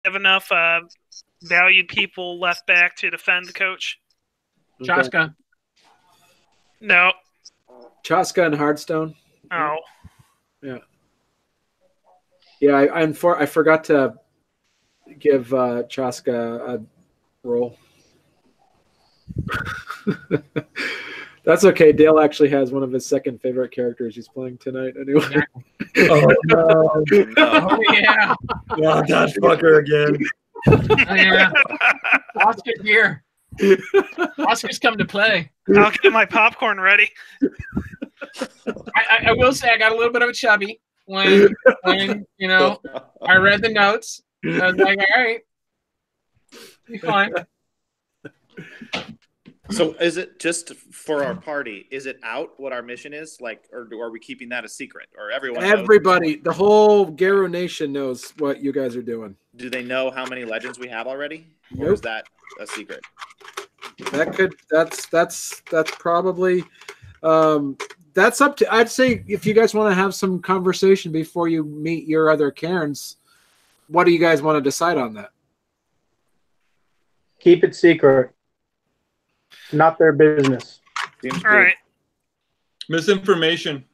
have enough valued people left back to defend the coach? Okay. Chaska. No. Chaska and Hardstone. Oh. Yeah. Yeah, I forgot to give Chaska a roll. That's okay. Dale actually has one of his second favorite characters he's playing tonight anyway. Oh, no. Oh, yeah. Not that fucker again. Oh, yeah. Oscar's here. Oscar's come to play. I'll get my popcorn ready. I will say I got a little bit of a chubby when you know, I read the notes. I was like, all right, be fine. So is it just for our party? Is it out what our mission is? Like, or are we keeping that a secret? Or everybody, the whole Garo Nation knows what you guys are doing. Do they know how many legends we have already? Nope. Or is that a secret? That's probably that's up to, I'd say if you guys want to have some conversation before you meet your other cairns, what do you guys want to decide on that? Keep it secret. Not their business. Seems All good. right. Misinformation.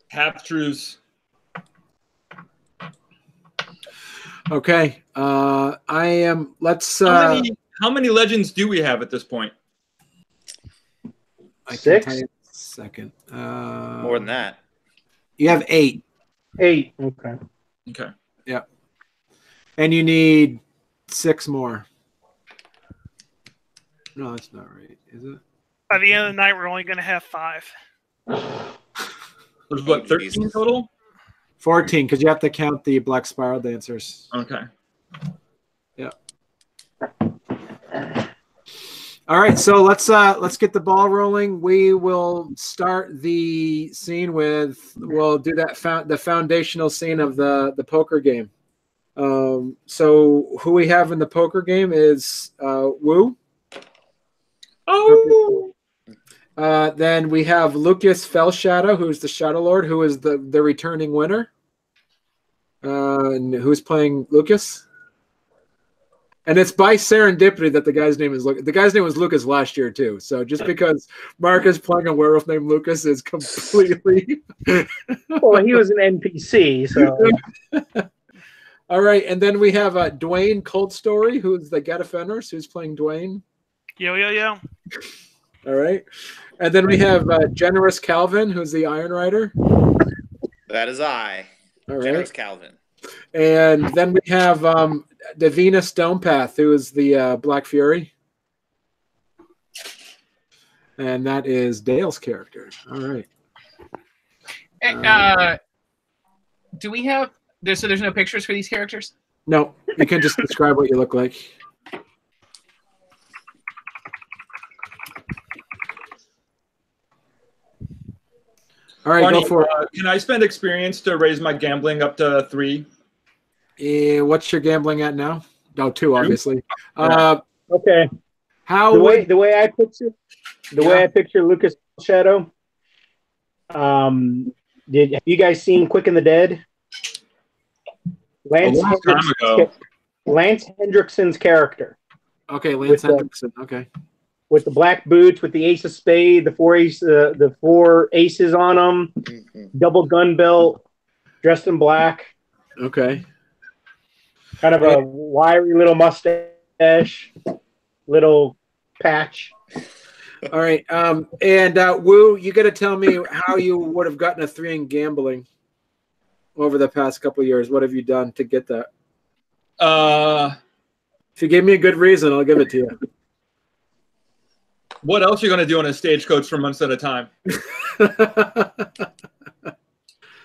Half-truths. Okay. Let's How many legends do we have at this point? I can 6? tell you in a second. More than that. You have 8. 8. Okay. Okay. Yeah. And you need 6 more. No, that's not right, is it? By the end of the night, we're only going to have 5. There's what, 13 total? 14, because you have to count the Black Spiral Dancers. Okay. Yeah. All right, so let's get the ball rolling. We will start the scene we'll do that the foundational scene of the poker game. So who we have in the poker game is Wu. Oh. Then we have Lucas Fellshadow, who's the Shadow Lord, who is the returning winner. And who's playing Lucas? And it's by serendipity that the guy's name is Lucas. The guy's name was Lucas last year too. So just because Mark is playing a werewolf named Lucas is completely. Well, he was an NPC, so. All right, and then we have Dwayne Cold Story, who's the Gatafenris, who's playing Dwayne. Yo. All right, and then we have Generous Calvin, who's the Iron Rider. That is I. All right. Generous Calvin. And then we have Davina Stonepath, who is the Black Fury. And that is Dale's character. All right. Do we have so there's no pictures for these characters? No, you can just describe what you look like. All right, Barney, go for it. Can I spend experience to raise my gambling up to 3? What's your gambling at now? No, 2, obviously. Okay. How the way I picture Lucas Shadow. Have you guys seen Quick and the Dead? Lance Hendrickson's character. Okay, Lance Hendrickson. Okay. With the black boots, with the ace of spade, the 4 aces on them, double gun belt, dressed in black. Okay. Kind of a wiry little mustache, little patch. All right. And Wu, you got to tell me how you would have gotten a 3 in gambling over the past couple of years. What have you done to get that? If you give me a good reason, I'll give it to you. What else are you going to do on a stagecoach for months at a time? Got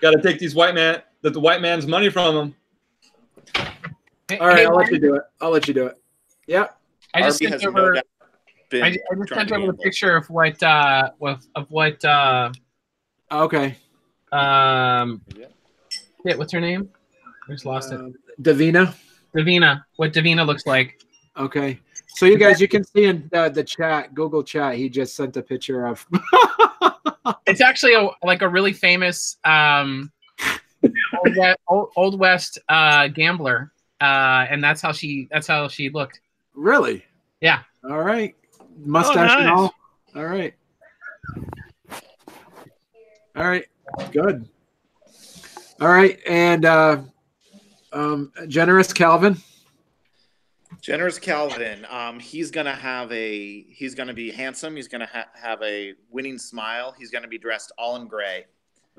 to take these the white man's money from them. All right, I'll let you do it. Yeah. I just sent over the picture of what okay. What's her name? I just lost it. Davina. What Davina looks like. Okay. So you guys, you can see in the chat, Google chat, he just sent a picture of. It's actually a really famous Old West gambler, and that's how she looked. Really? Yeah. All right. Mustache and nice. all. All right. All right. Good. All right. And Generous Calvin. Generous Calvin, he's gonna be handsome. He's gonna have a winning smile. He's gonna be dressed all in gray.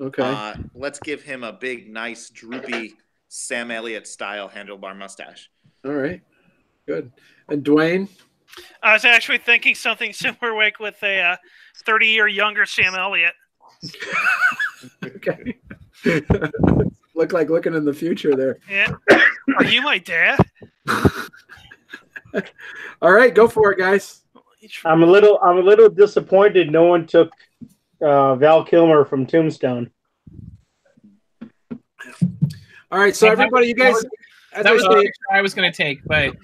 Okay. Let's give him a big, nice, droopy Sam Elliott style handlebar mustache. All right. Good. And Dwayne. I was actually thinking something similar, like with a 30-year younger Sam Elliott. Okay. Look like looking in the future there. Yeah. Are you my dad? All right, go for it, guys. I'm a little disappointed no one took Val Kilmer from Tombstone. All right, so everybody, you guys. That was the picture I was going to take, but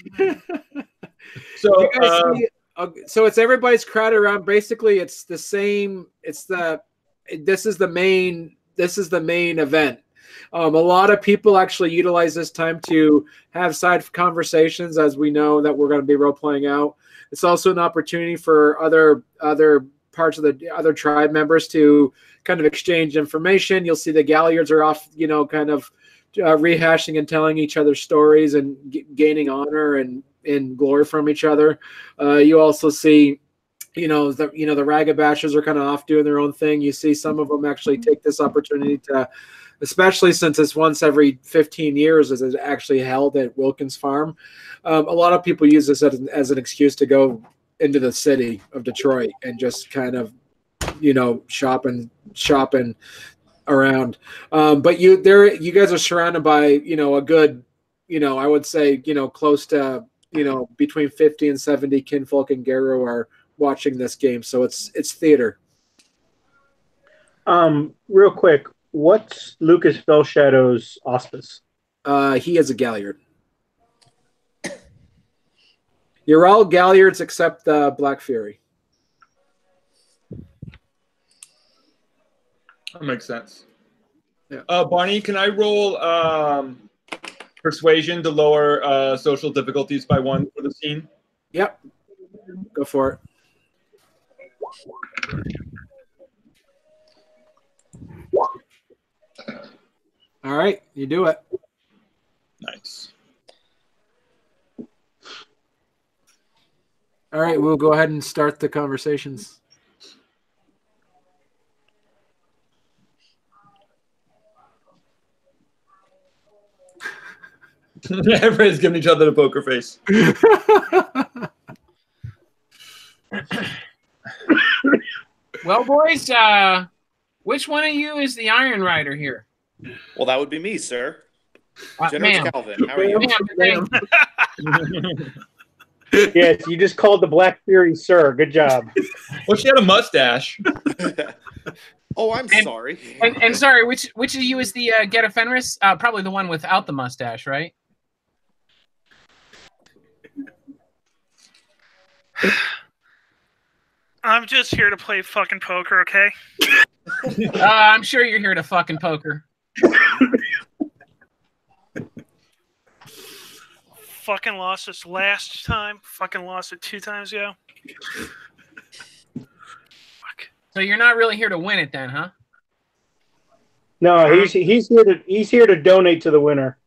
So, you guys see, so it's everybody's crowded around. Basically, it's the same. This is the main event. A lot of people actually utilize this time to have side conversations, as we know that we're going to be role playing out. It's also an opportunity for other parts of the other tribe members to kind of exchange information. You'll see the Galliards are off, kind of rehashing and telling each other stories and gaining honor and glory from each other. You also see, the Ragabashers are kind of off doing their own thing. You see some of them actually take this opportunity to, especially since it's once every 15 years as it's actually held at Wilkins Farm. A lot of people use this as an excuse to go into the city of Detroit and just kind of, shopping around. But you guys are surrounded by, a good, I would say, close to, between 50 and 70 kinfolk and Garo are watching this game. So it's theater. Real quick, what's Lucas Fellshadow's auspice? He is a Galliard. You're all Galliards except Black Fury. that makes sense. Yeah. Barney, can I roll persuasion to lower social difficulties by 1 for the scene? Yep. Go for it. All right, you do it. Nice. All right, we'll go ahead and start the conversations. Everybody's giving each other the poker face. well, boys, which one of you is the Iron Rider here? Well, that would be me, sir. Generous Ma'am. Calvin, how are you? Ma'am. Yes, you just called the Black Fury, sir. Good job. Well, she had a mustache. Oh, I'm sorry. And sorry, which of you is the Geta Fenris? Probably the one without the mustache, right? I'm just here to play fucking poker, okay? I'm sure you're here to fucking poker. Fucking lost this last time. Fucking lost it 2 times ago. Fuck. So you're not really here to win it then, huh? No, he's here to donate to the winner.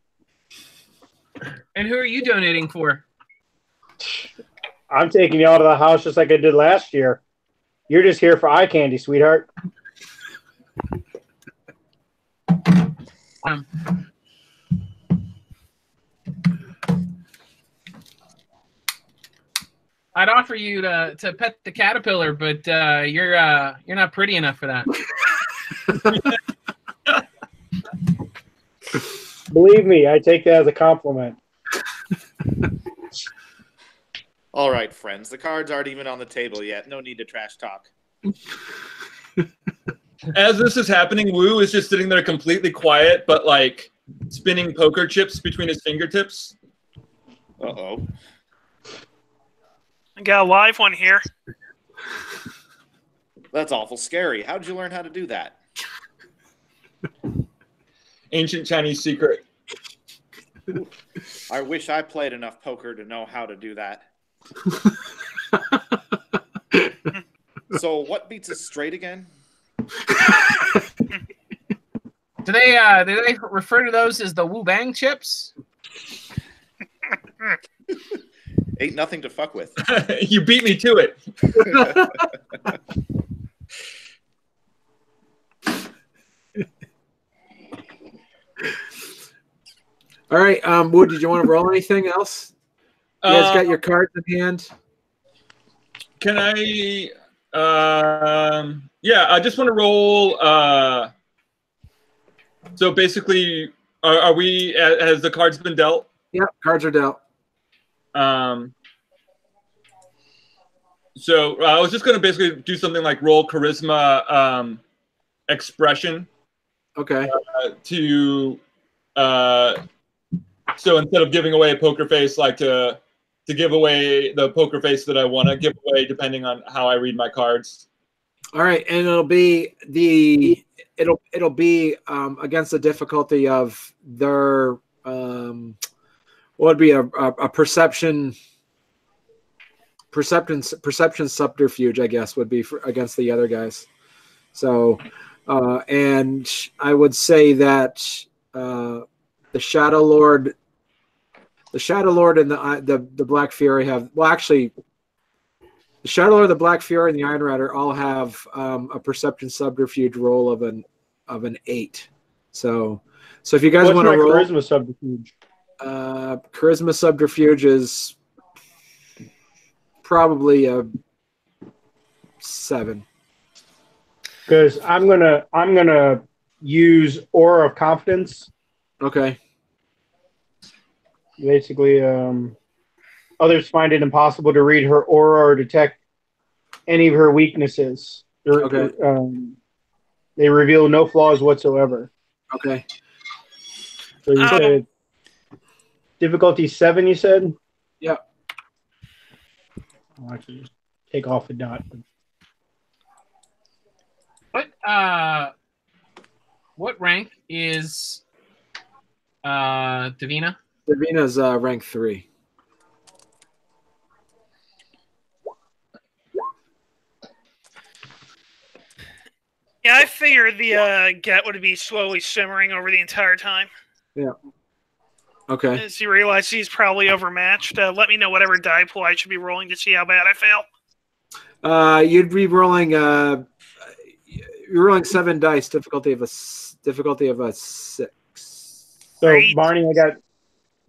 And who are you donating for? I'm taking you out of the house just like I did last year. You're just here for eye candy, sweetheart. I'd offer you to pet the caterpillar, but you're not pretty enough for that. Believe me, I take that as a compliment. All right, friends. The cards aren't even on the table yet. No need to trash talk. As this is happening, Wu is just sitting there completely quiet, but like spinning poker chips between his fingertips. Uh-oh. I got a live one here. That's awful scary. How did you learn how to do that? ancient Chinese secret. I wish I played enough poker to know how to do that. So what beats us straight again? Do they refer to those as the Wu Bang chips? Ain't nothing to fuck with. You beat me to it. All right, Wood, did you want to roll anything else? You guys got your cards in hand? Can I? Yeah, I just want to roll. So basically, are we? Has the cards been dealt? Yep, cards are dealt. So I was just going to basically do something like roll charisma expression. Okay. So instead of giving away a poker face, like to give away the poker face that I want to give away, depending on how I read my cards. All right, and it'll be against the difficulty of their what would be a perception subterfuge, I guess, would be against the other guys. So, and I would say that the Shadow Lord and the Black Fury have, well, actually, the Shadow Lord, the Black Fury, and the Iron Rider all have a perception subterfuge roll of an 8. So if you guys want to roll charisma subterfuge? Charisma subterfuge is probably a 7. Because I'm gonna use Aura of Confidence. Okay. Basically, others find it impossible to read her aura or detect any of her weaknesses. Okay. They reveal no flaws whatsoever. Okay. So you said difficulty 7, you said? Yeah. I'll actually just take off a dot. What rank is Davina? Davina's rank 3. Yeah, I figured the get would be slowly simmering over the entire time. Yeah. Okay. As you realize he's probably overmatched, let me know whatever die pool I should be rolling to see how bad I fail. You'd be rolling. You're rolling 7 dice. Difficulty of a 6. So Great. Barney, I got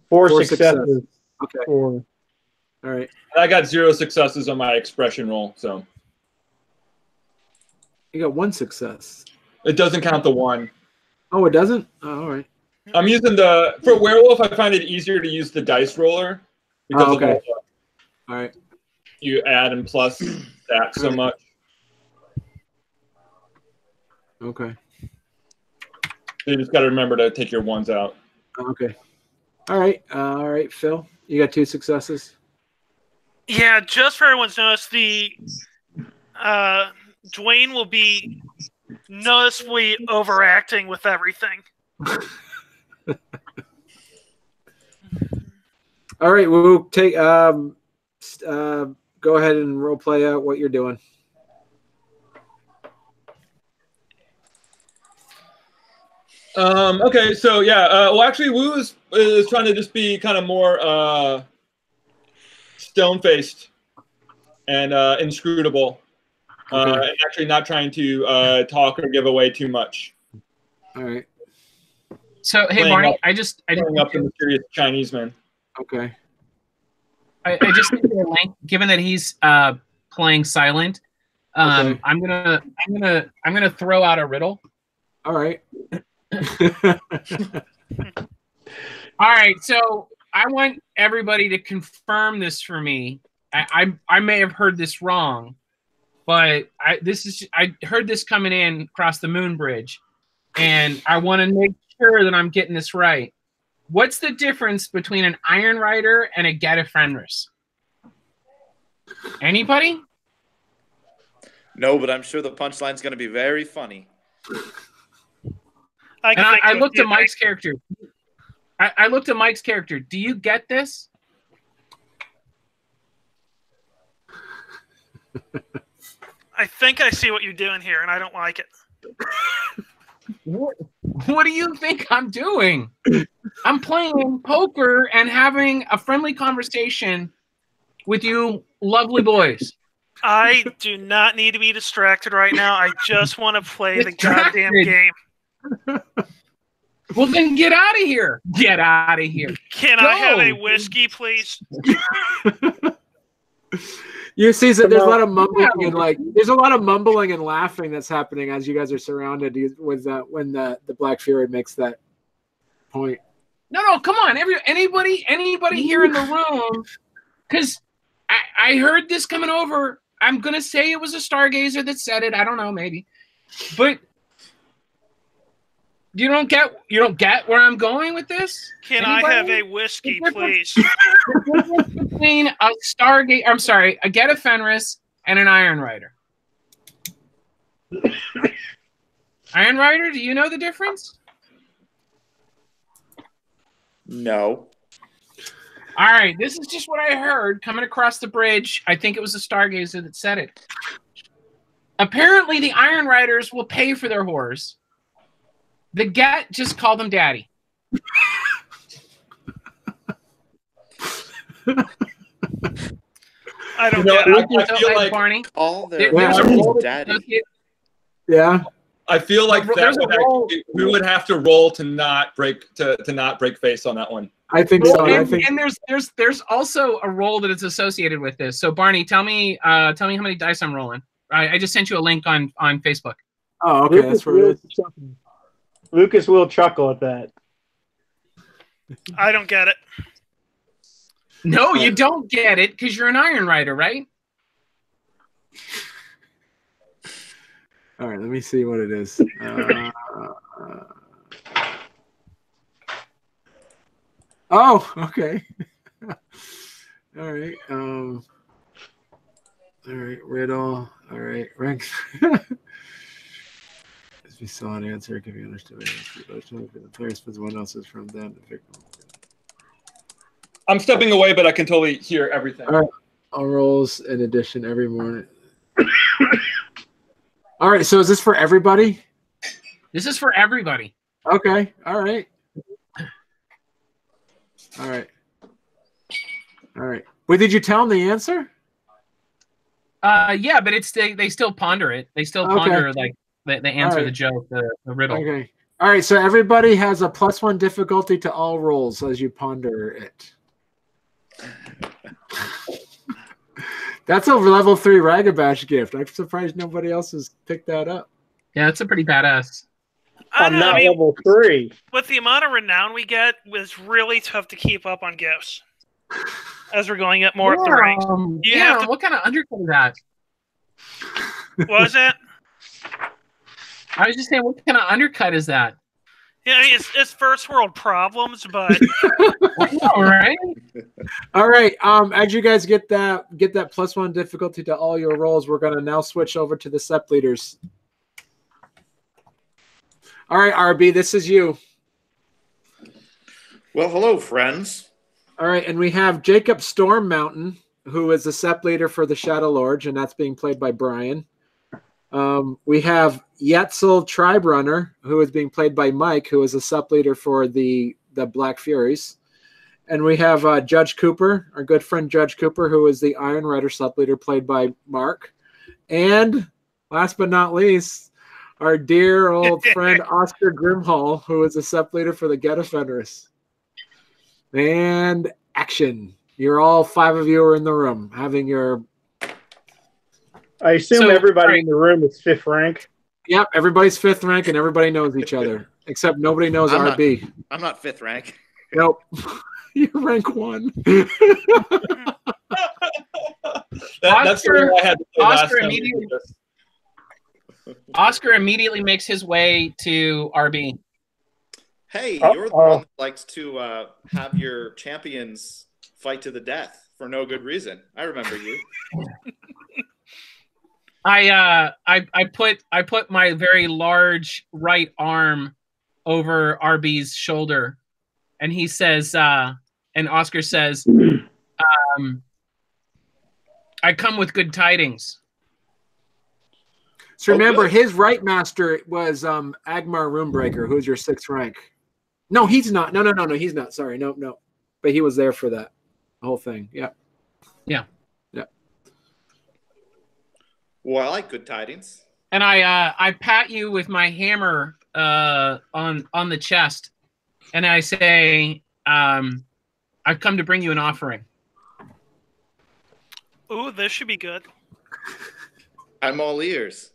4 successes. Okay. 4. All right. I got 0 successes on my expression roll, so You got 1 success. it doesn't count the 1. Oh, it doesn't? Oh, all right. I'm using for werewolf. I find it easier to use the dice roller because Oh, okay. of All right. you add and plus that so much. Okay. So you just got to remember to take your 1s out. Okay. All right, Phil. You got 2 successes. Yeah, just for everyone's notice, the Dwayne will be noticeably overacting with everything. All right, we'll take go ahead and role play out what you're doing. Okay, so yeah, well, actually, Wu is trying to just be kind of more stone-faced and inscrutable, and actually not trying to talk or give away too much. All right. So hey, Playing Barney, up- I just Playing up the mysterious Chinese man. Okay. I just think that Link, given that he's playing silent, Okay. I'm gonna throw out a riddle. All right. All right, so I want everybody to confirm this for me. I may have heard this wrong, but I heard this coming in across the moon bridge, and I want to make sure that I'm getting this right. What's the difference between an Iron Rider and a Geta Fenris? Anybody? No, but I'm sure the punchline's going to be very funny. I looked at Mike's character. I looked at Mike's character. Do you get this? I think I see what you're doing here, and I don't like it. What do you think I'm doing? I'm playing poker and having a friendly conversation with you lovely boys. I do not need to be distracted right now. I just want to play the goddamn game. Well, then get out of here. Get out of here. Can I have a whiskey, please? You see, so there's a lot of mumbling and there's a lot of mumbling and laughing that's happening as you guys are surrounded with when the Black Fury makes that point. No, come on, anybody here in the room, because I heard this coming over. I'm gonna say it was a stargazer that said it. I don't know, maybe, but you don't get where I'm going with this. Can I have a whiskey, please? Between a Geta Fenris and an Iron Rider. Iron Rider, do you know the difference? No. All right, this is just what I heard coming across the bridge. I think it was a stargazer that said it. Apparently, the Iron Riders will pay for their whores. The Get just call them daddy. I don't get it. I feel like Barney. All their daddy. Yeah. I feel like we would have to roll to not break face on that one. I think so. And there's also a role that is associated with this. So Barney, tell me how many dice I'm rolling. I just sent you a link on Facebook. Oh, okay. That's where it is. Lucas will chuckle at that. I don't get it. No, you don't get it because you're an Iron Rider, right? All right, let me see what it is. Oh, okay. All right. All right, riddle. All right, rank. As we saw an answer, can be understood. The player spends one else's from them. The victim. I'm stepping away, but I can totally hear everything. All right. All rolls in addition every morning. All right, so is this for everybody? This is for everybody. Okay. All right. All right. All right. Wait, did you tell them the answer? Yeah, but they still ponder it. They still ponder like they answer the joke, the riddle. Okay. All right. So everybody has a +1 difficulty to all rolls as you ponder it. That's a level 3 Ragabash gift. I'm surprised nobody else has picked that up. Yeah, that's a pretty badass. I'm not level 3. With the amount of renown we get, it's really tough to keep up on gifts as we're going up more up the ranks. What kind of undercut is that? What was that? I was just saying, what kind of undercut is that? Yeah, it's first world problems, but all right. All right. As you guys get that +1 difficulty to all your rolls, we're gonna now switch over to the SEP leaders. All right, RB, this is you. Well, hello, friends. All right, and we have Jacob Storm Mountain, who is the SEP leader for the Shadow Lords, and that's being played by Brian. We have Yetzel Tribe Runner, who is being played by Mike, who is a SEP leader for the Black Furies. And we have Judge Cooper, our good friend Judge Cooper, who is the Iron Rider SEP leader played by Mark. And last but not least, our dear old friend Oscar Grimhall, who is a SEP leader for the Geta Fenris. And action. You're all 5 of you are in the room having your... I assume everybody in the room is 5th rank. Yep, everybody's 5th rank and everybody knows each other, except nobody knows RB. I'm not 5th rank. Nope. You're rank 1. That's the way I had to say Oscar last immediately. Oscar immediately makes his way to RB. Hey, you're the one that likes to have your champions fight to the death for no good reason. I remember you. I put my very large right arm over RB's shoulder, and he says, and Oscar says, I come with good tidings. So remember, his right master was Agmar Runebreaker, who's your 6th rank. No, he's not. No, he's not. Sorry, no. But he was there for that whole thing. Yeah. Well, I like good tidings. And I pat you with my hammer on the chest, and I say, I've come to bring you an offering. Ooh, this should be good. I'm all ears.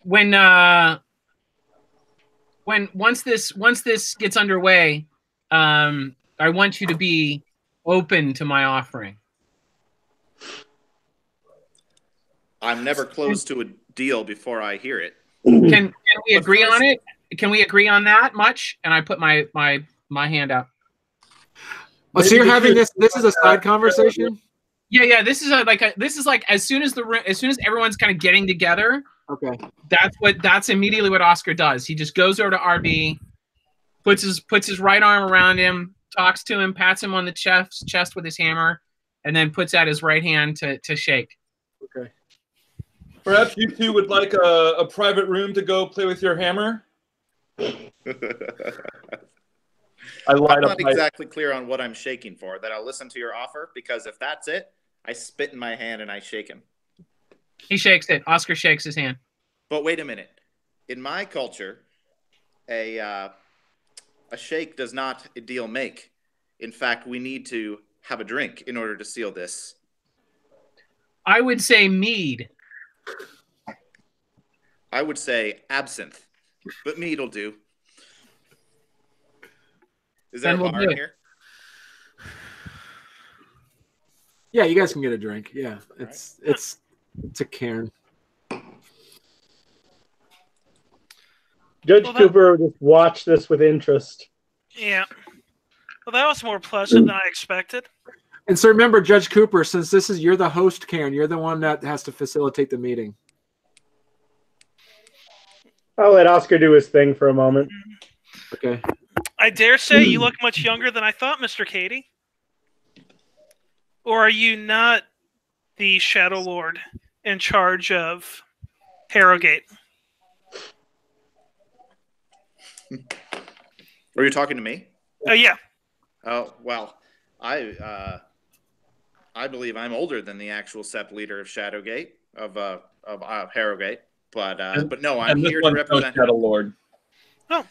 Once this gets underway, I want you to be open to my offering. I'm never close to a deal before I hear it. Can we agree on it? Can we agree on that much? And I put my hand up. Oh, so you're having this is a side conversation? Yeah. This is like as soon as everyone's kind of getting together. Okay. That's immediately what Oscar does. He just goes over to RB, puts his right arm around him, talks to him, pats him on the chest with his hammer, and then puts out his right hand to shake. Okay. Perhaps you two would like a private room to go play with your hammer? I'm not exactly clear on what I'm shaking for. That I'll listen to your offer, because if that's it, I spit in my hand and I shake him. He shakes it. Oscar shakes his hand. But wait a minute. In my culture, a shake does not a deal make. In fact, we need to have a drink in order to seal this. I would say mead. I would say absinthe, but mead'll do. Is there a bar in here? Yeah, you guys can get a drink. Yeah, it's a cairn. Judge Cooper just watched this with interest. Yeah. Well, that was more pleasant than I expected. And so remember, Judge Cooper, since you're the host, Cairn, you're the one that has to facilitate the meeting. I'll let Oscar do his thing for a moment. Okay. I dare say you look much younger than I thought, Mr. Cady. Or are you not the Shadow Lord in charge of Harrogate? Are you talking to me? Oh, yeah. Oh, well, I believe I'm older than the actual SEP leader of Shadowgate, of Harrogate. But no, I'm here to represent Shadow Lord. Oh.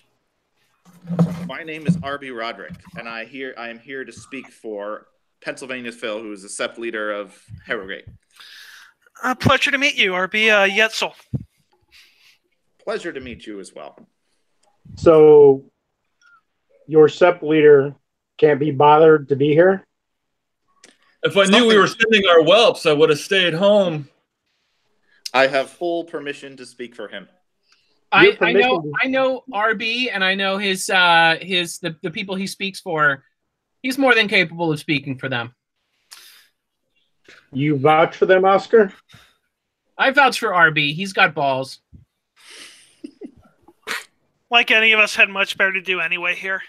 My name is R.B. Roderick, and I am here to speak for Pennsylvania Phil, who is the SEP leader of Harrogate. Pleasure to meet you, R.B. Yetzel. Pleasure to meet you as well. So, your SEP leader can't be bothered to be here? If I knew we were sending our whelps, I would have stayed home. I have full permission to speak for him. I know RB, and I know the people he speaks for. He's more than capable of speaking for them. You vouch for them, Oscar? I vouch for RB. He's got balls. Like any of us had much better to do anyway here.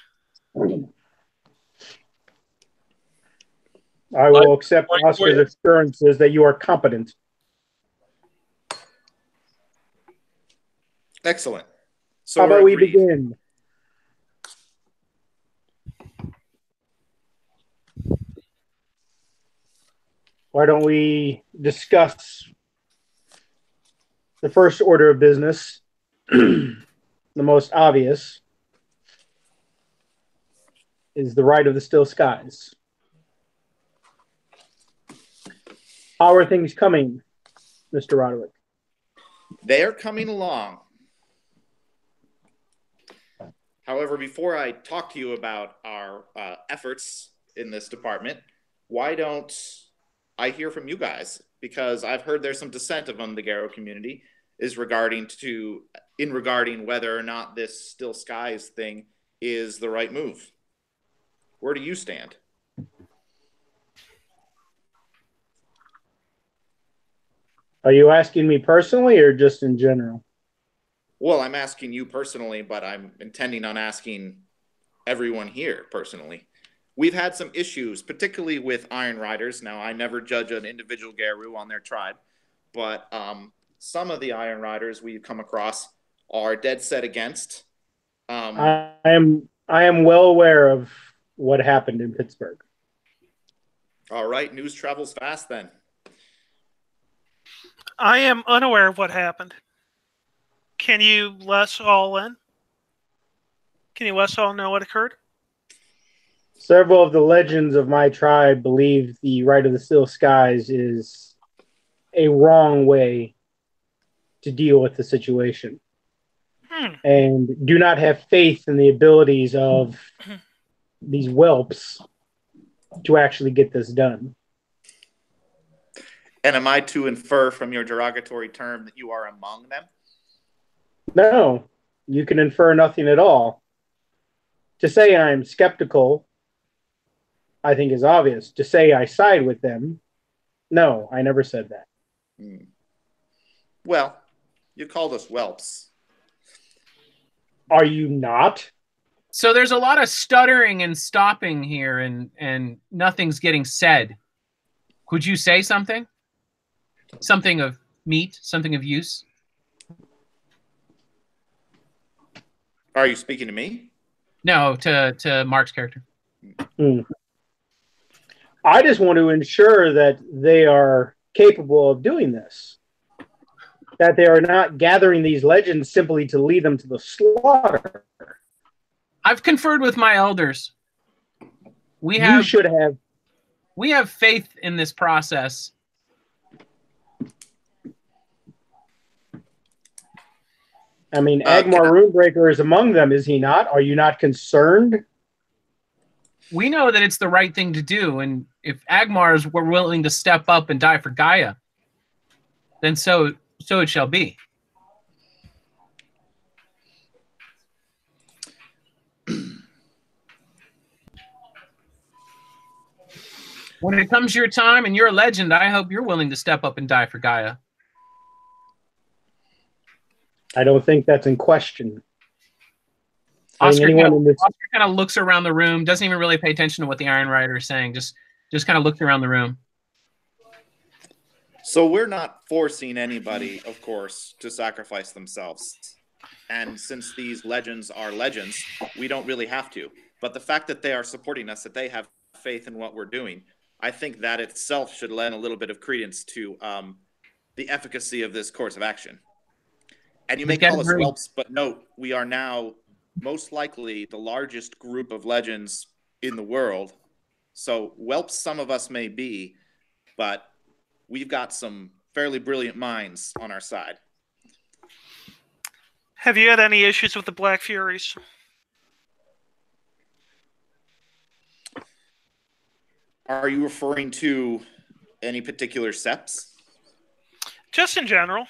I will accept Oscar's assurances that you are competent. Excellent. So how about we begin? Why don't we discuss the first order of business, the most obvious, is the right of the still skies. How are things coming, Mr. Roderick? They are coming along. However, before I talk to you about our efforts in this department, why don't I hear from you guys? Because I've heard there's some dissent among the Garrow community regarding whether or not this still skies thing is the right move. Where do you stand? Are you asking me personally or just in general? Well, I'm asking you personally, but I'm intending on asking everyone here personally. We've had some issues, particularly with Iron Riders. Now, I never judge an individual Garou on their tribe, but some of the Iron Riders we've come across are dead set against. I am well aware of what happened in Pittsburgh. All right, news travels fast then. I am unaware of what happened. Can you let us all in? Can you let us all know what occurred? Several of the legends of my tribe believe the Right of the Still Skies is a wrong way to deal with the situation. And do not have faith in the abilities of these whelps to actually get this done. And am I to infer from your derogatory term that you are among them? No, you can infer nothing at all. To say I'm skeptical, I think is obvious. To say I side with them, no, I never said that. Well, you called us whelps. Are you not? So there's a lot of stuttering and stopping here, and nothing's getting said. Could you say something? Something of meat, something of use? Are you speaking to me? No, to Mark's character. I just want to ensure that they are capable of doing this. That they are not gathering these legends simply to lead them to the slaughter. I've conferred with my elders. You should have. We have faith in this process. I mean, Agmar Runebreaker is among them, is he not? Are you not concerned? We know that it's the right thing to do, and if Agmars were willing to step up and die for Gaia, then so it shall be. When it comes your time and you're a legend, I hope you're willing to step up and die for Gaia. I don't think that's in question. Oscar kind of looks around the room, doesn't even really pay attention to what the Iron Rider is saying, just kind of looks around the room. So we're not forcing anybody, of course, to sacrifice themselves. And since these legends are legends, we don't really have to. But the fact that they are supporting us, that they have faith in what we're doing, I think that itself should lend a little bit of credence to the efficacy of this course of action. And you may call us whelps, but note, we are now most likely the largest group of legends in the world. So whelps some of us may be, but we've got some fairly brilliant minds on our side. Have you had any issues with the Black Furies? Are you referring to any particular seps? Just in general.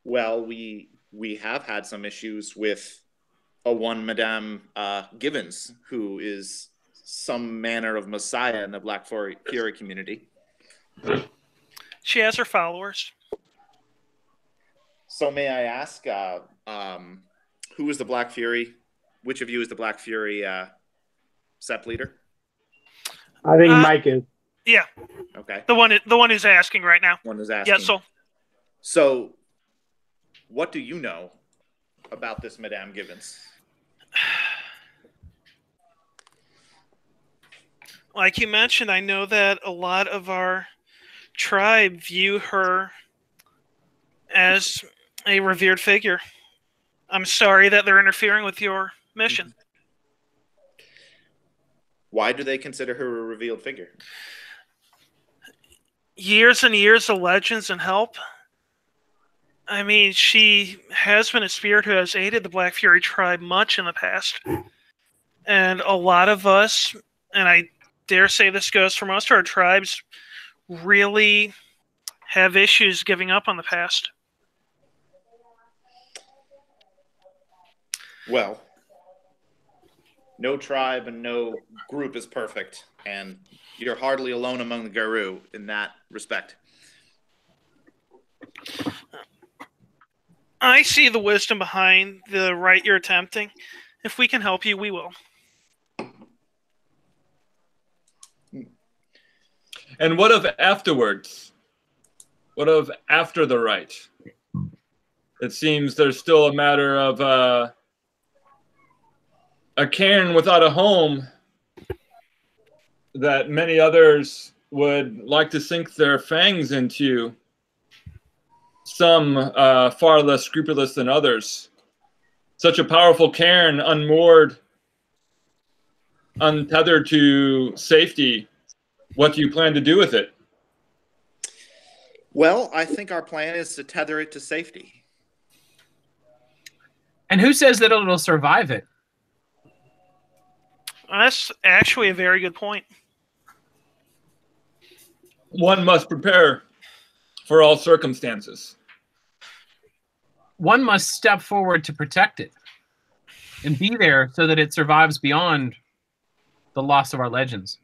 Well, we have had some issues with a one Madame Givens, who is some manner of messiah in the Black Fury community. She has her followers. So may I ask, who is the Black Fury? Which of you is the Black Fury Sep leader? I think Mike is. Yeah. Okay. The one who's asking right now. One who's asking. Yeah, So what do you know about this Madame Givens? Like you mentioned, I know that a lot of our tribe view her as a revered figure. I'm sorry that they're interfering with your mission. Why do they consider her a revealed figure? Years and years of legends and help. I mean, she has been a spirit who has aided the Black Fury tribe much in the past. And a lot of us, and I dare say this goes for most of our tribes, really have issues giving up on the past. Well, no tribe and no group is perfect, and you're hardly alone among the Garou in that respect. I see the wisdom behind the right you're attempting. If we can help you, we will. And what of afterwards? What of after the rite? It seems there's still a matter of a cairn without a home that many others would like to sink their fangs into. Some far less scrupulous than others. Such a powerful cairn, unmoored, untethered to safety. What do you plan to do with it? Well, I think our plan is to tether it to safety. And who says that it'll survive it? That's actually a very good point. One must prepare for all circumstances. One must step forward to protect it and be there so that it survives beyond the loss of our legends.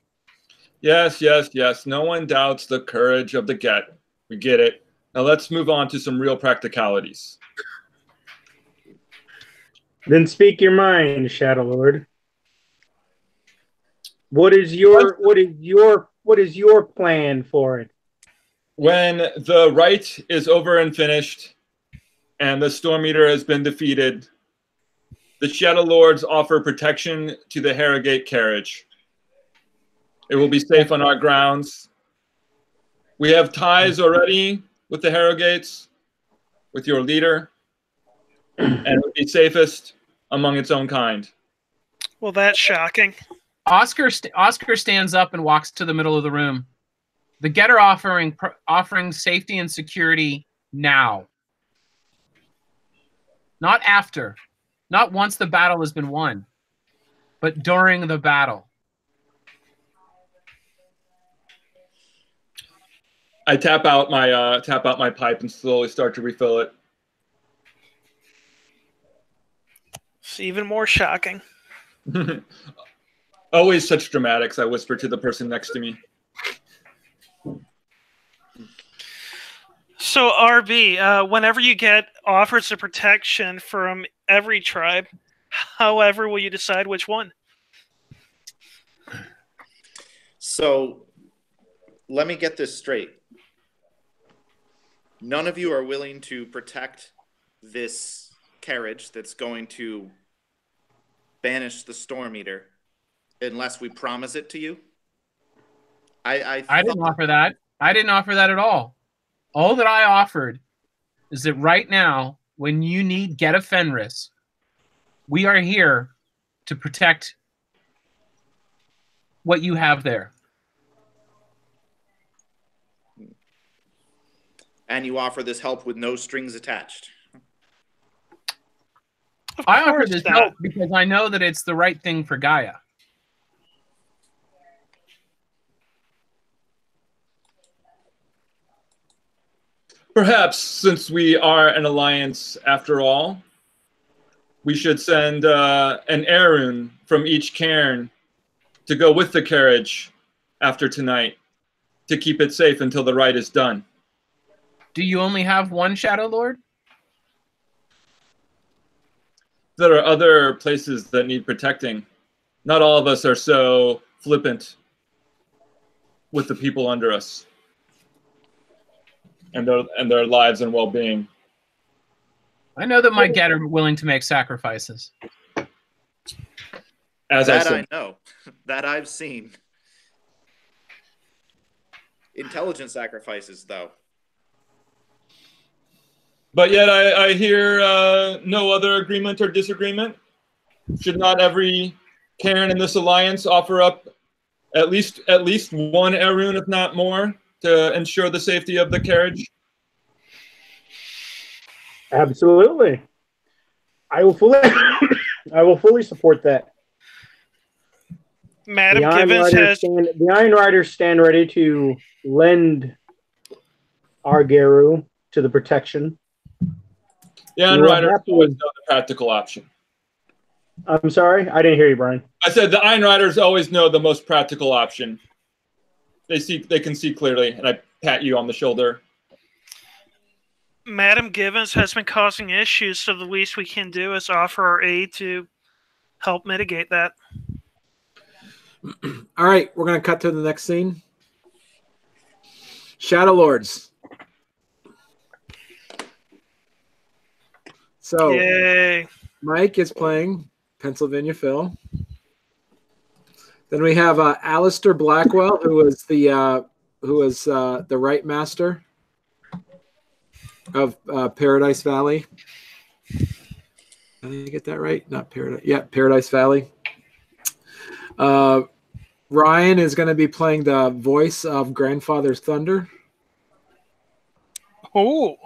Yes, yes, yes. No one doubts the courage of the Get. We get it. Now let's move on to some real practicalities. Then speak your mind, Shadow Lord. What is your plan for it? When the rite is over and finished, and the Storm Eater has been defeated, the Shadow Lords offer protection to the Harrogate carriage. It will be safe on our grounds. We have ties already with the Harrogates, with your leader, and it would be safest among its own kind. Well, that's shocking. Oscar stands up and walks to the middle of the room. The Getter offering safety and security now. Not after. Not once the battle has been won, but during the battle. I tap out my pipe and slowly start to refill it. It's even more shocking. Always such dramatics, I whisper to the person next to me. So, RB, whenever you get offers of protection from every tribe, however, will you decide which one? So, let me get this straight. None of you are willing to protect this carriage that's going to banish the Storm Eater unless we promise it to you? I didn't offer that. I didn't offer that at all. All that I offered is that right now, when you need Get a Fenris, we are here to protect what you have there. And you offer this help with no strings attached. I offer this help because I know that it's the right thing for Gaia. Perhaps, since we are an alliance after all, we should send an Erun from each cairn to go with the carriage after tonight to keep it safe until the rite is done. Do you only have one Shadow Lord? There are other places that need protecting. Not all of us are so flippant with the people under us and their lives and well-being. I know that my Get are willing to make sacrifices. As that I said. I know. That I've seen. Intelligent sacrifices, though. But yet I hear no other agreement or disagreement. Should not every cairn in this alliance offer up at least one Erun, if not more, to ensure the safety of the carriage? Absolutely. I will fully support that. Madam Gibbons has... The Iron Riders stand ready to lend our Geru to the protection. The Iron Riders always know the practical option. I'm sorry? I didn't hear you, Brian. I said the Iron Riders always know the most practical option. They can see clearly, and I pat you on the shoulder. Madam Givens has been causing issues, so the least we can do is offer our aid to help mitigate that. All right, we're going to cut to the next scene. Shadow Lords. So, Yay. Mike is playing Pennsylvania Phil. Then we have Alistair Blackwell, who is the Right Master of Paradise Valley. Did I get that right? Not Paradise. Yeah, Paradise Valley. Ryan is going to be playing the voice of Grandfather's Thunder. Oh.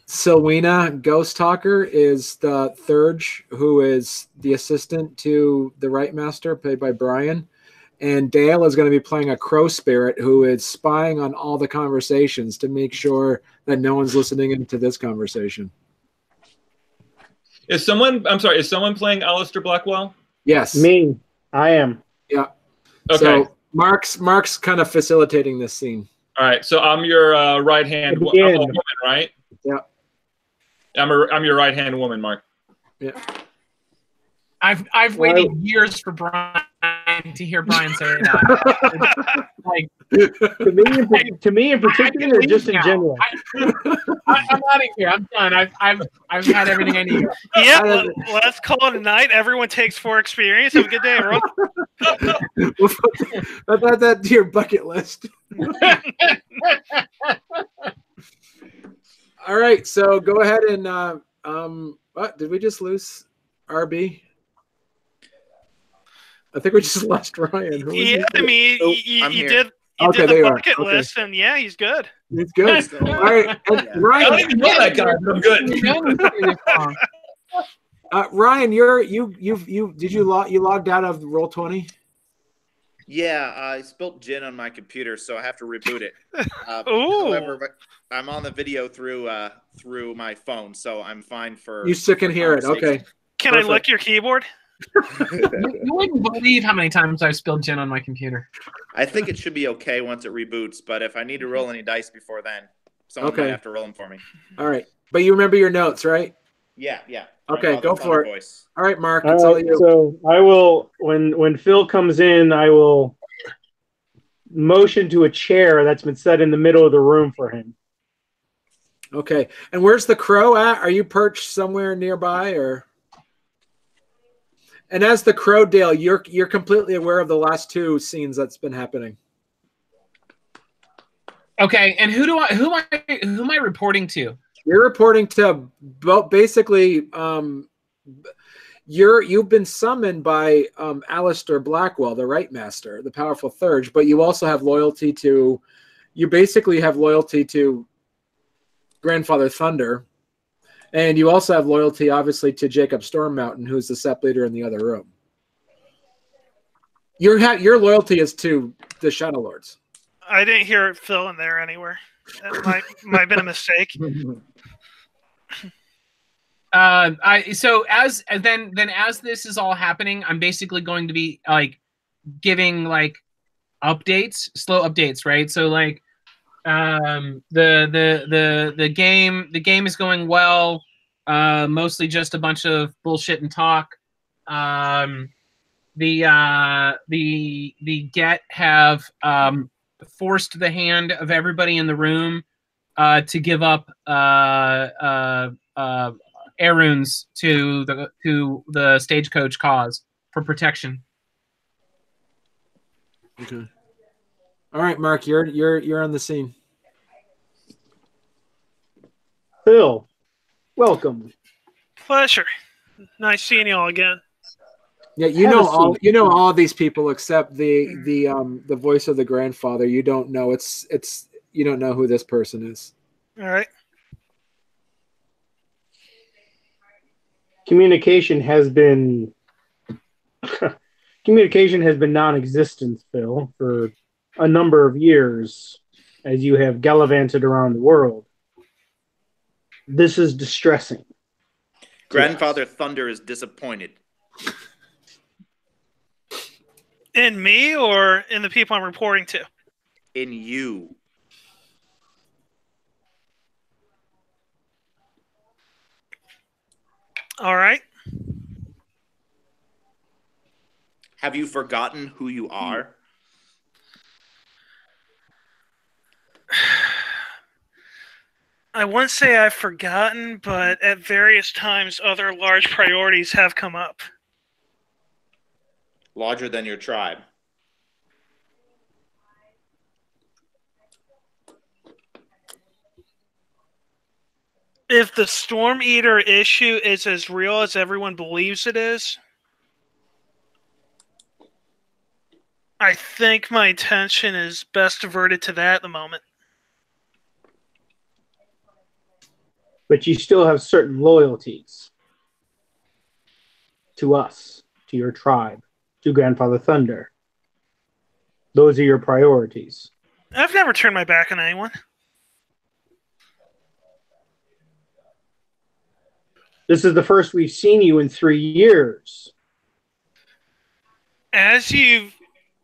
Selwina Ghost Talker is the Thurge, who is the assistant to the Right Master, played by Brian. And Dale is going to be playing a Crow Spirit, who is spying on all the conversations to make sure that no one's listening into this conversation. Is someone playing Alistair Blackwell? Yes. Me. I am. Yeah. Okay. So Mark's kind of facilitating this scene. All right. So I'm your right hand woman, right? Yeah. I'm your right hand woman, Mark. Yeah. I've waited years for Brian to hear Brian say that. Like to me in particular, or just in general. I'm out of here. I'm done. I've had everything I need. Yeah, let's call it a night. Everyone takes 4 experience. Have a good day, everyone. Add that to your bucket list. All right, so go ahead and what did we just lose? RB. I think we just lost Ryan. Yeah, I mean, you did the bucket list, and yeah, he's good. He's good. All right, and Ryan. I don't even know that guy, but I'm good. Ryan, you logged out of Roll20? Yeah, I spilt gin on my computer, so I have to reboot it. However, I'm on the video through my phone, so I'm fine for. You still can hear it. Okay. Can Perfect. I lick your keyboard? You wouldn't believe how many times I've spilled gin on my computer. I think it should be okay once it reboots, but if I need to roll any dice before then, someone might have to roll them for me. All right, but you remember your notes, right? Yeah. Okay, go for it. Voice. All right, Mark. All right, so I will when Phil comes in, I will motion to a chair that's been set in the middle of the room for him. Okay, and where's the crow at? Are you perched somewhere nearby, or? And as the crow, Dale, you're completely aware of the last 2 scenes that's been happening. Okay, and who am I reporting to? You're reporting to basically. You've been summoned by Alistair Blackwell, the Right Master, the powerful Thurge, but you also have loyalty to. You basically have loyalty to Grandfather Thunder. And you also have loyalty, obviously, to Jacob Stormmountain, who's the SEP leader in the other room. Your loyalty is to the Shadow Lords. I didn't hear Phil in there anywhere. That might have been a mistake. So as this is all happening, I'm basically going to be like giving like slow updates, right? So like the game is going well. Mostly just a bunch of bullshit and talk. The Get have forced the hand of everybody in the room to give up Aeruns to the Stagecoach cause for protection. Okay. All right, Mark, you're on the scene. Phil, welcome. Pleasure. Nice seeing you all again. Yeah, you know all these people except the voice of the grandfather. You don't know you don't know who this person is. All right. Communication has been non-existent, Phil, for a number of years as you have gallivanted around the world. This is distressing. Grandfather Thunder is disappointed. In me or in the people I'm reporting to? In you. All right. Have you forgotten who you are? I wouldn't say I've forgotten, but at various times other large priorities have come up. Larger than your tribe. If the Storm Eater issue is as real as everyone believes it is, I think my attention is best diverted to that at the moment. But you still have certain loyalties to us, to your tribe, to Grandfather Thunder. Those are your priorities. I've never turned my back on anyone. This is the first we've seen you in 3 years. As you've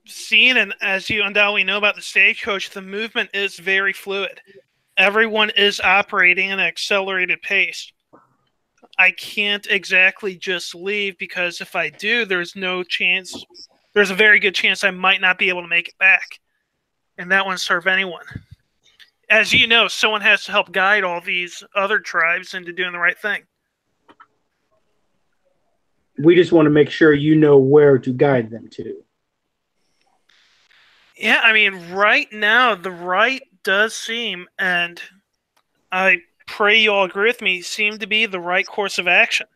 seen and as you undoubtedly know about the Stagecoach, the movement is very fluid. Everyone is operating at an accelerated pace. I can't exactly just leave because if I do, there's no chance. There's a very good chance I might not be able to make it back. And that wouldn't serve anyone. As you know, someone has to help guide all these other tribes into doing the right thing. We just want to make sure you know where to guide them to. Yeah, I mean, right now, the right does seem, and I pray you all agree with me, seem to be the right course of action.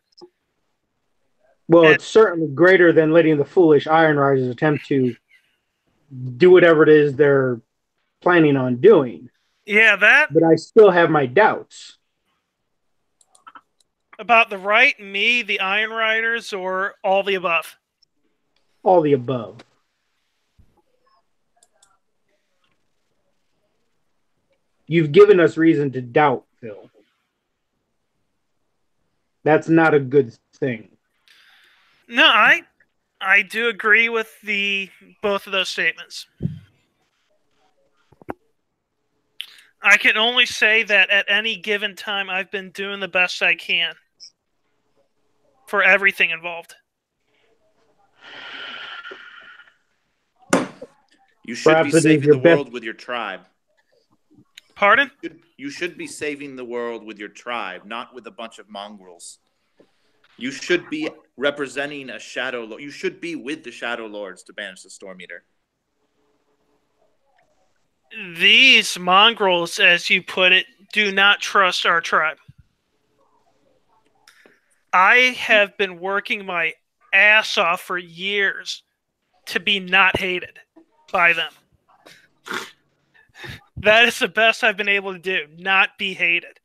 Well, it's certainly greater than letting the foolish Iron Risers attempt to do whatever it is they're planning on doing. Yeah, that... But I still have my doubts. About the right, me, the Iron Riders, or all the above? All the above. You've given us reason to doubt, Phil. That's not a good thing. No, I do agree with both of those statements. I can only say that at any given time, I've been doing the best I can for everything involved. You should be saving the world with your tribe. Pardon? You should be saving the world with your tribe, not with a bunch of mongrels. You should be representing a Shadow Lord. You should be with the Shadow Lords to banish the Storm Eater. These mongrels, as you put it, do not trust our tribe. I have been working my ass off for years to be not hated by them. That is the best I've been able to do, not be hated.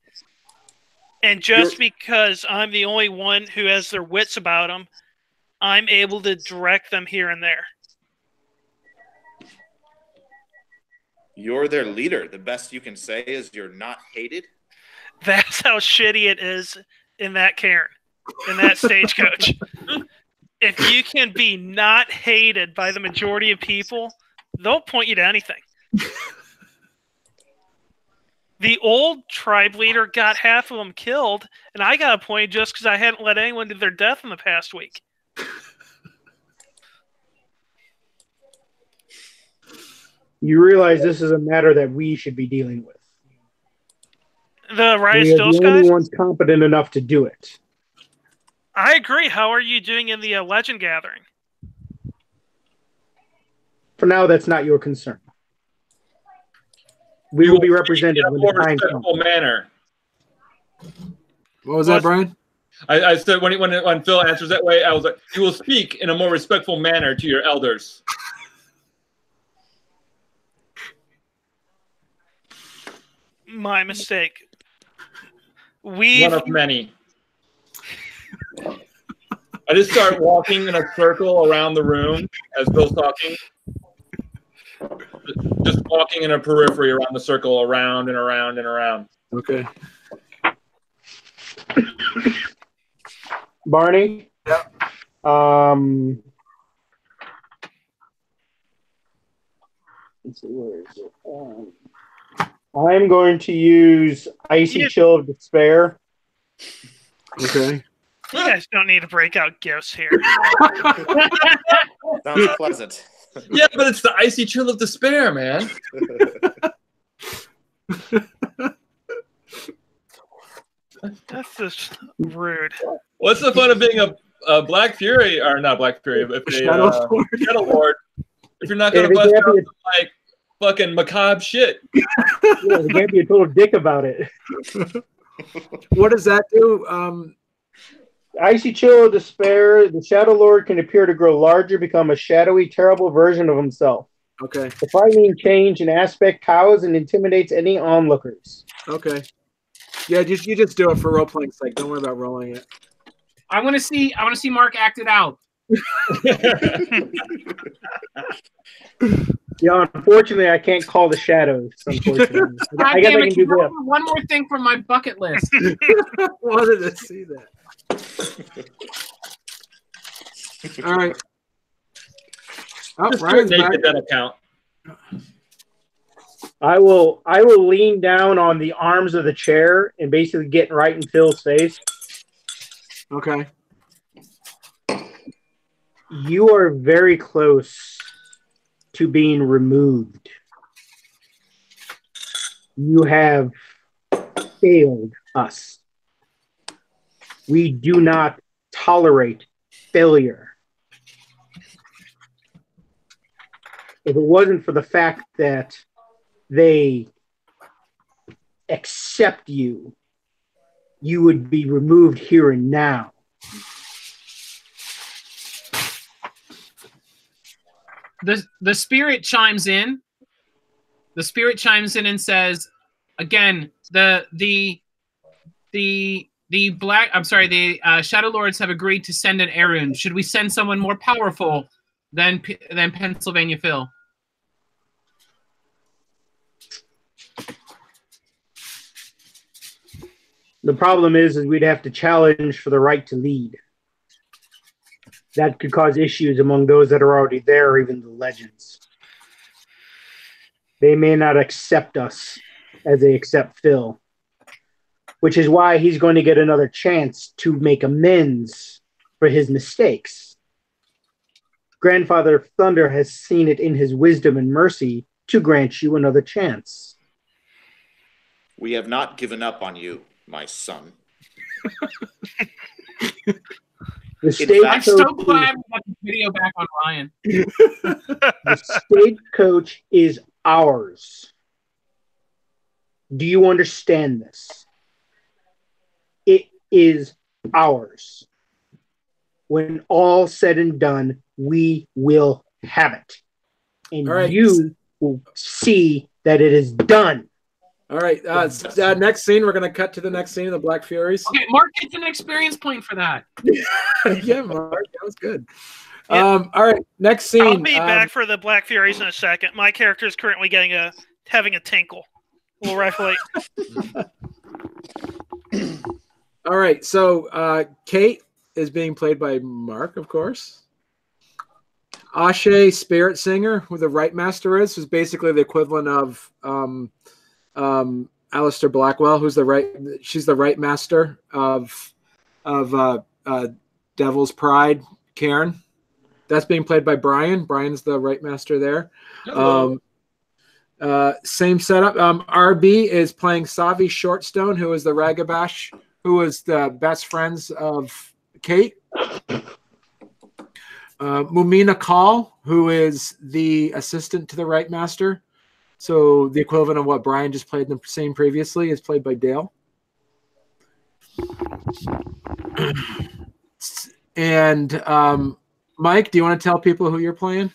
And just because I'm the only one who has their wits about them, I'm able to direct them here and there. You're their leader. The best you can say is you're not hated? That's how shitty it is in that cairn, in that stagecoach. If you can be not hated by the majority of people, they'll point you to anything. The old tribe leader got half of them killed, and I got appointed just because I hadn't let anyone to their death in the past week. You realize this is a matter that we should be dealing with. The Riot We are Stills the guys? only ones competent enough to do it. I agree. How are you doing in the Legend Gathering? For now, that's not your concern. We will be represented in a when more the time respectful comes. manner. What was that, Brian? I said when Phil answers that way, I was like, you will speak in a more respectful manner to your elders. My mistake. One of many. I just start walking in a circle around the room as Phil's talking. Just walking in a periphery around the circle, around and around and around. Okay. Barney? Yeah. Let's see, where is it? I'm going to use Icy Chill of Despair. Okay. You guys don't need to break out gifts here. Sounds pleasant. Yeah, but it's the icy chill of despair, man. That's just rude. What's the fun of being a Black Fury, or not Black Fury, but a Shadow Lord. Shadow Lord, if you're not going to Yeah, bust they out can't some, like fucking macabre shit? Yeah, you can't be a total dick about it. What does that do? Icy chill of despair. The Shadow Lord can appear to grow larger, become a shadowy, terrible version of himself. Okay. The frightening change in aspect cows and intimidates any onlookers. Okay. Yeah, you just do it for role playing sake. Don't worry about rolling it. I want to see Mark act it out. Yeah, unfortunately, I can't call the shadows. Unfortunately, I guess I can do that. One more thing from my bucket list. Wanted to see that. All right. Oh, Just Ryan's naked, back. that'll count. I will lean down on the arms of the chair and basically get right in Phil's face. Okay. You are very close to being removed. You have failed us. We do not tolerate failure. If it wasn't for the fact that they accept you, you would be removed here and now. The spirit chimes in. The spirit chimes in and says, again, the Shadow Lords have agreed to send an errand. Should we send someone more powerful than Pennsylvania Phil? The problem is we'd have to challenge for the right to lead. That could cause issues among those that are already there, or even the legends. They may not accept us as they accept Phil, which is why he's going to get another chance to make amends for his mistakes. Grandfather Thunder has seen it in his wisdom and mercy to grant you another chance. We have not given up on you, my son. I'm so glad we got the video back on Ryan. The stagecoach is ours. Do you understand this? It is ours. When all said and done, we will have it. And you will see that it is done. All right. Next scene, we're going to cut to the next scene of the Black Furies. Okay, Mark gets an experience point for that. Yeah, Mark, that was good. Yeah. All right, next scene. I'll be back for the Black Furies in a second. My character is currently having a tinkle. We'll rifle All right, so Kate is being played by Mark, of course. Ashe, Spirit Singer, who the Right Master is basically the equivalent of Alistair Blackwell, she's the Right Master of Devil's Pride, Cairn. That's being played by Brian. Brian's the Right Master there. Same setup. RB is playing Savi Shortstone, who is the Ragabash, who is the best friends of Kate. Mumina Call, who is the assistant to the Right Master. So the equivalent of what Brian just played in the scene previously is played by Dale. And Mike, do you want to tell people who you're playing?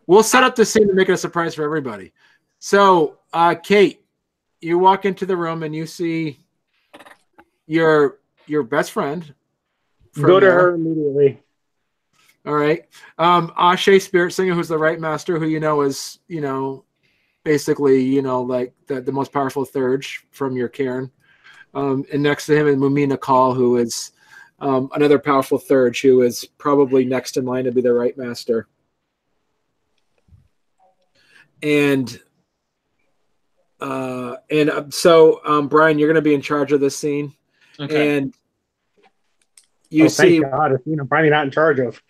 We'll set up the scene to make it a surprise for everybody. So, Kate, you walk into the room and you see your best friend. Go to her immediately. All right. Ashe, Spirit Singer, who's the Right Master, who is, basically, like the most powerful third from your cairn. And next to him is Mumina Call, who is another powerful third, who is probably next in line to be the Right Master. And so, Brian, you're going to be in charge of this scene. Okay. And you see, thank God, I'm probably not in charge of.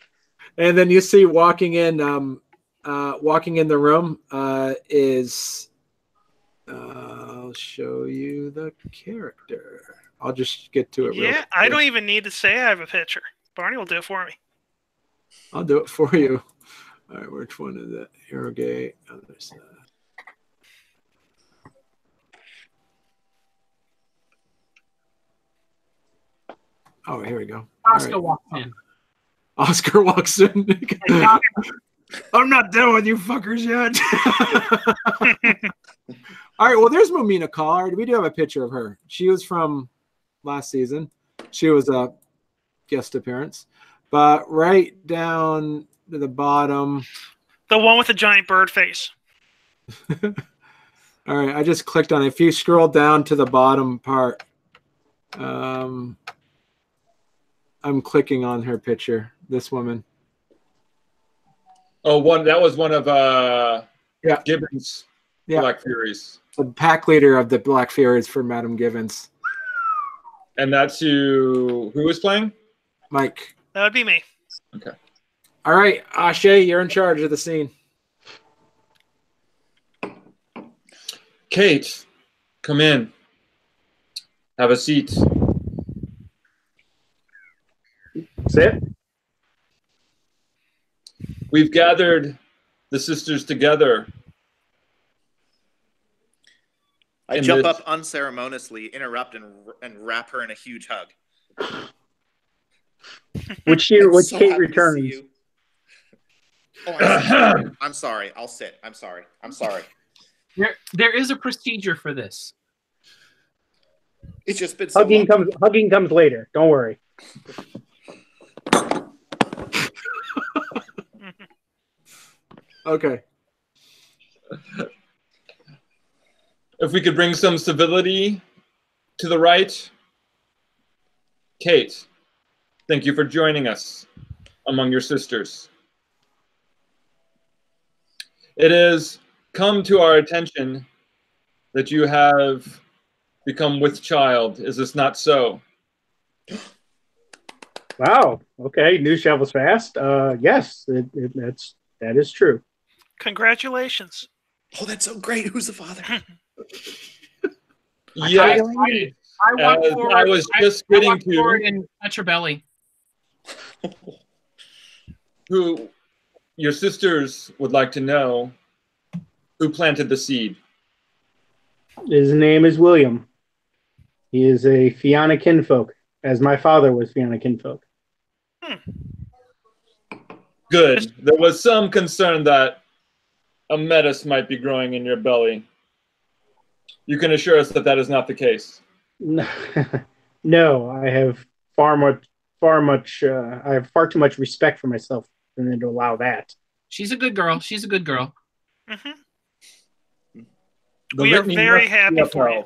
and then you see walking in the room is. I'll show you the character. I'll just get to it real Yeah, quick. I don't even need to say I have a picture. Barney will do it for me. I'll do it for you. All right, which one is it? Harrogate. Other side. Oh, here we go. Oscar walks in. Oscar walks in. I'm not done with you fuckers yet. All right, well, there's Momina Collard. We do have a picture of her. She was from last season. She was a guest appearance. But right down to the bottom. The one with the giant bird face. All right, I just clicked on it. If you scroll down to the bottom part, I'm clicking on her picture, this woman. Oh, that was one of Gibbons' Yeah. Black Furies. The pack leader of the Black Furies for Madam Givens. And that's who was playing? Mike. That would be me. Okay. All right, Ashe, you're in charge of the scene. Kate, come in. Have a seat. Sit. We've gathered the sisters together. I jump up unceremoniously, interrupt, and wrap her in a huge hug. Which So Kate happy to see returns. you. Oh, I'm sorry. I'll sit. I'm sorry. There is a procedure for this. It's just been so long. Hugging comes later. Don't worry. Okay. If we could bring some civility to the right. Kate, thank you for joining us among your sisters. It has come to our attention that you have become with child. Is this not so? Wow. Okay. News travels fast. Yes, that is true. Congratulations. Oh, that's so great. Who's the father? Yes. I walk forward. I was just getting walk forward to and touch her belly. who your sisters would like to know who planted the seed. His name is William. He is a Fianna kinfolk, as my father was Fianna kinfolk. Good. There was some concern that a metis might be growing in your belly. You can assure us that that is not the case. No, I have I have far too much respect for myself than to allow that. She's a good girl. She's a good girl. Mm-hmm. We are very happy for you.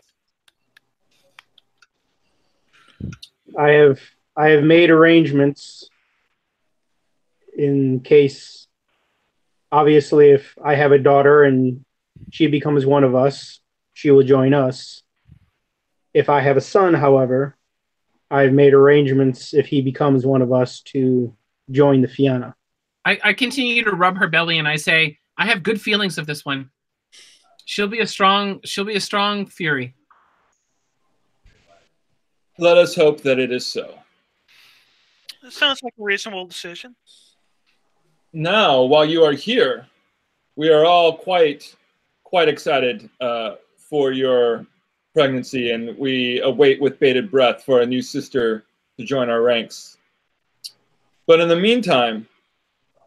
I have made arrangements in case, obviously, if I have a daughter and she becomes one of us, she will join us. If I have a son, however, I've made arrangements if he becomes one of us to join the Fianna. I continue to rub her belly and I say, I have good feelings of this one. She'll be a strong fury. Let us hope that it is so. That sounds like a reasonable decision. Now, while you are here, we are all quite excited for your pregnancy, and we await with bated breath for a new sister to join our ranks. But in the meantime,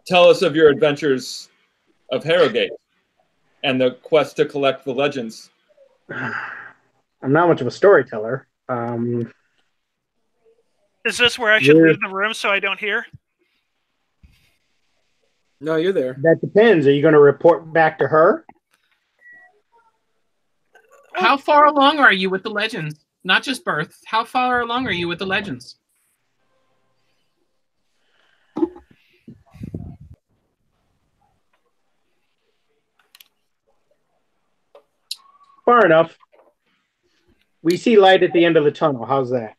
tell us of your adventures of Harrogate and the quest to collect the legends. I'm not much of a storyteller. Is this where I should leave the room so I don't hear? No, you're there. That depends. Are you going to report back to her? How far along are you with the legends? Not just birth. How far along are you with the legends? Far enough. We see light at the end of the tunnel. How's that?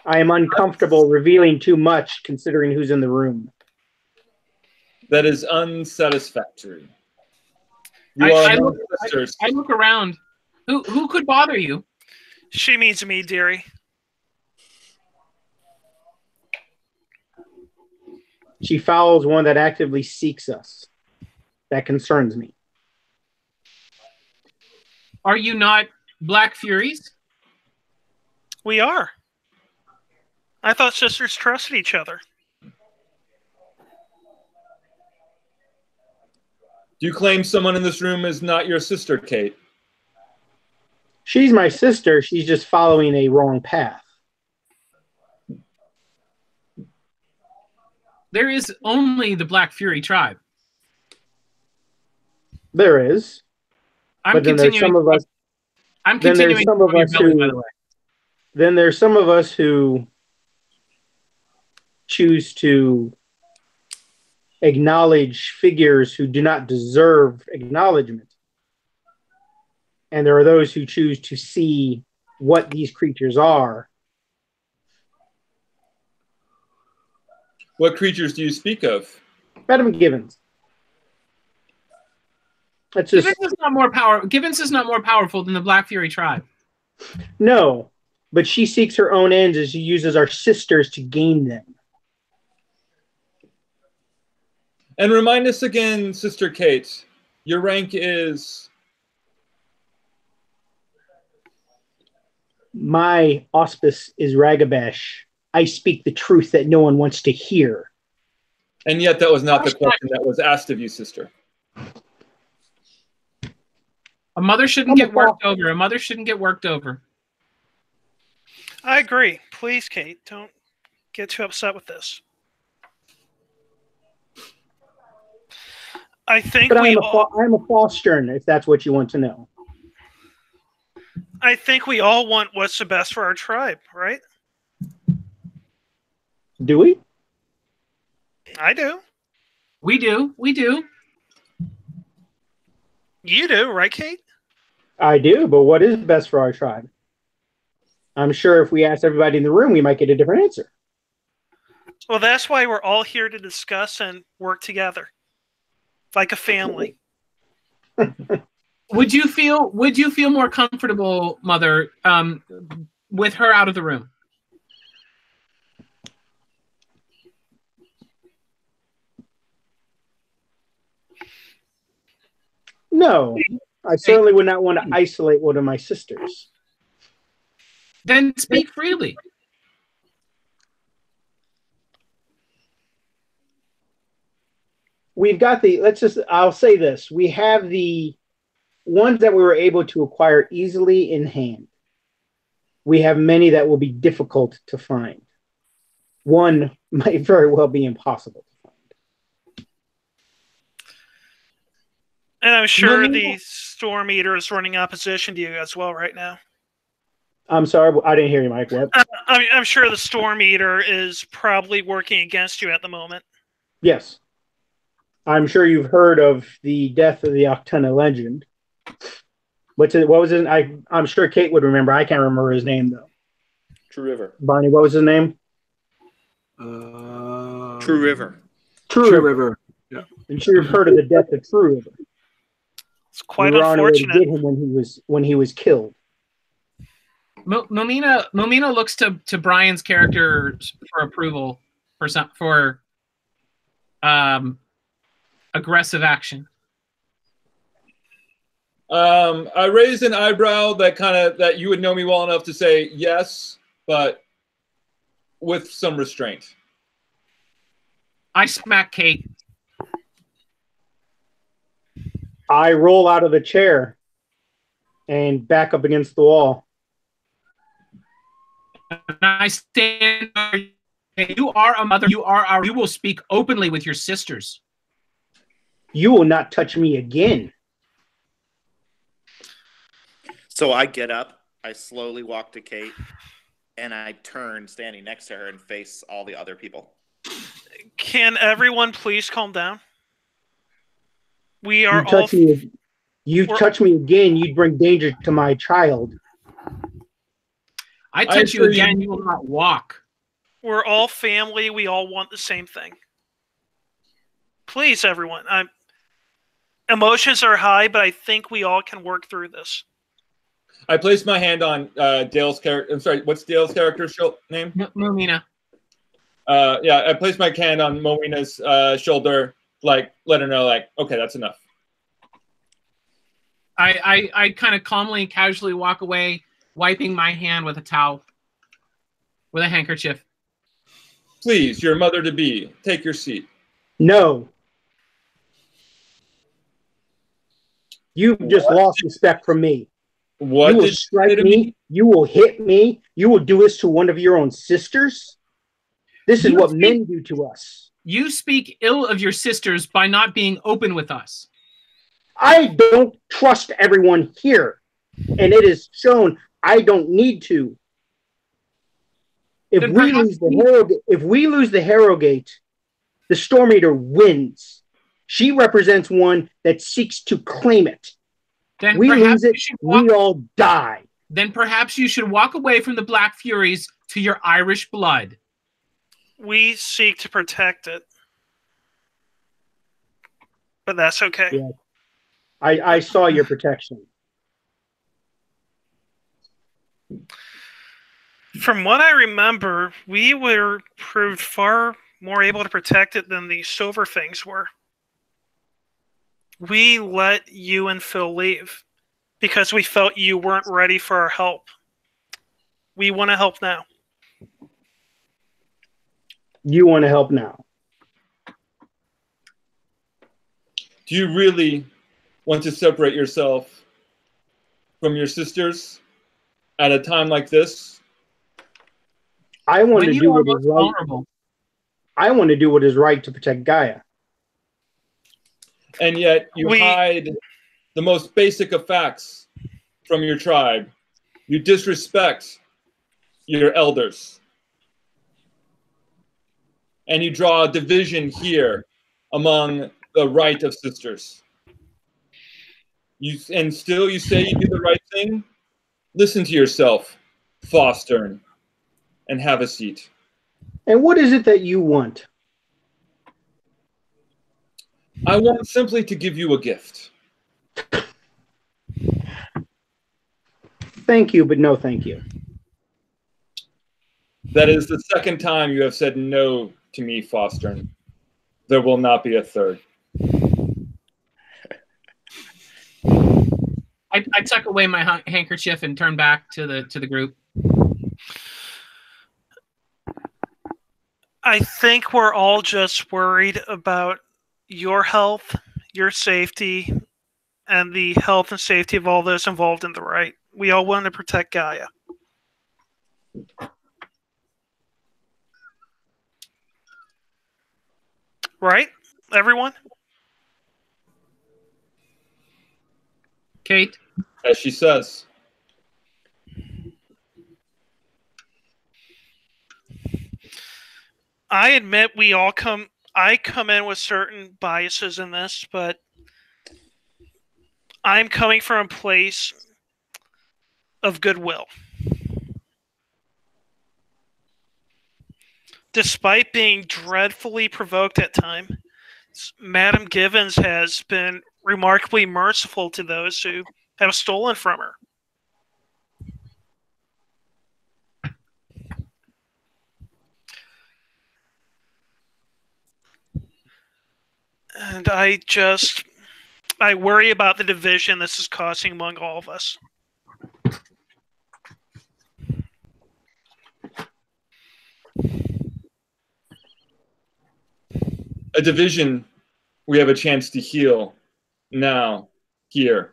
I am uncomfortable revealing too much considering who's in the room. That is unsatisfactory. I look around. Who could bother you? She means me, dearie. She follows one that actively seeks us. That concerns me. Are you not Black Furies? We are. I thought sisters trusted each other. Do you claim someone in this room is not your sister, Kate? She's my sister. She's just following a wrong path. There is only the Black Fury tribe. There is. I'm then there's some of us. I'm continuing. Then there's some of us belly, who. by the way. Then there's some of us who choose to acknowledge figures who do not deserve acknowledgement. And there are those who choose to see what these creatures are. What creatures do you speak of? Madam Givens. That's just Givens is not more powerful than the Black Fury tribe. no, but she seeks her own ends as she uses our sisters to gain them. And remind us again, Sister Kate, your rank is... My auspice is Ragabash. I speak the truth that no one wants to hear. And yet that was not the question that was asked of you, sister. A mother shouldn't get worked over. A mother shouldn't get worked over. I agree. Please, Kate, don't get too upset with this. I think but I'm a Falstern, if that's what you want to know. I think we all want what's the best for our tribe, right? Do we? I do. We do. We do. You do, right, Kate? I do, but what is best for our tribe? I'm sure if we asked everybody in the room, we might get a different answer. Well, that's why we're all here to discuss and work together. Like a family. Would you feel more comfortable, Mother, with her out of the room? No, I certainly would not want to isolate one of my sisters. Then speak freely. We've got I'll say this. We have the ones that we were able to acquire easily in hand. We have many that will be difficult to find. One might very well be impossible to find. And I'm sure the Storm Eater is running opposition to you as well right now. I'm sorry, I didn't hear you, Mike. What? I'm sure the Storm Eater is probably working against you at the moment. Yes. I'm sure you've heard of the death of the Octana legend. What was his? I'm sure Kate would remember. I can't remember his name though. True River. Barney, what was his name? True River. True River. Yeah. I'm sure you've heard of the death of True River. It's quite we were unfortunate. On a way to get him when he was killed. Momina looks to Brian's character for approval for aggressive action. I raised an eyebrow that you would know me well enough to say yes, but with some restraint. I smack Kate. I roll out of the chair and back up against the wall. And I stand. You are a mother. You will speak openly with your sisters. You will not touch me again. So I get up, I slowly walk to Kate, and I turn standing next to her and face all the other people. Can everyone please calm down? We are You touch me again, you'd bring danger to my child. I touch you again, you will not walk. We're all family. We all want the same thing. Please, everyone. Emotions are high, but I think we all can work through this. I place my hand on Dale's character. I'm sorry, what's Dale's character's name? Momina. Yeah, I place my hand on Momina's shoulder, like let her know, like, okay, that's enough. I kind of calmly and casually walk away, wiping my hand with a towel, with a handkerchief. Please, your mother-to-be, take your seat. No. You just lost respect from me. What you will strike me. You will hit me. You will do this to one of your own sisters. This is what men do to us. You speak ill of your sisters by not being open with us. I don't trust everyone here, and it is shown I don't need to. If we lose the Harrogate, the Storm Eater wins. She represents one that seeks to claim it. Then we lose it, we all die. Then perhaps you should walk away from the Black Furies to your Irish blood. We seek to protect it. But that's okay. Yeah. I saw your protection. From what I remember, we were proved far more able to protect it than the Silver Things were. We let you and Phil leave because we felt you weren't ready for our help. We want to help now. You want to help now? Do you really want to separate yourself from your sisters at a time like this? I want to do what is right. I want to do what is right to protect Gaia. And yet you hide the most basic of facts from your tribe. You disrespect your elders. And you draw a division here among the right of sisters. And still you say you do the right thing? Listen to yourself, Fostern, and have a seat. And what is it that you want? I want simply to give you a gift. Thank you, but no thank you. That is the second time you have said no to me, Fostern. There will not be a third. I tuck away my handkerchief and turn back to the group. I think we're all just worried about your health, your safety, and the health and safety of all those involved in the right. We all want to protect Gaia. Right? Everyone? Kate? As she says. I admit I come in with certain biases in this, but I'm coming from a place of goodwill. Despite being dreadfully provoked at times, Madam Givens has been remarkably merciful to those who have stolen from her. And I worry about the division this is causing among all of us. A division we have a chance to heal now, here,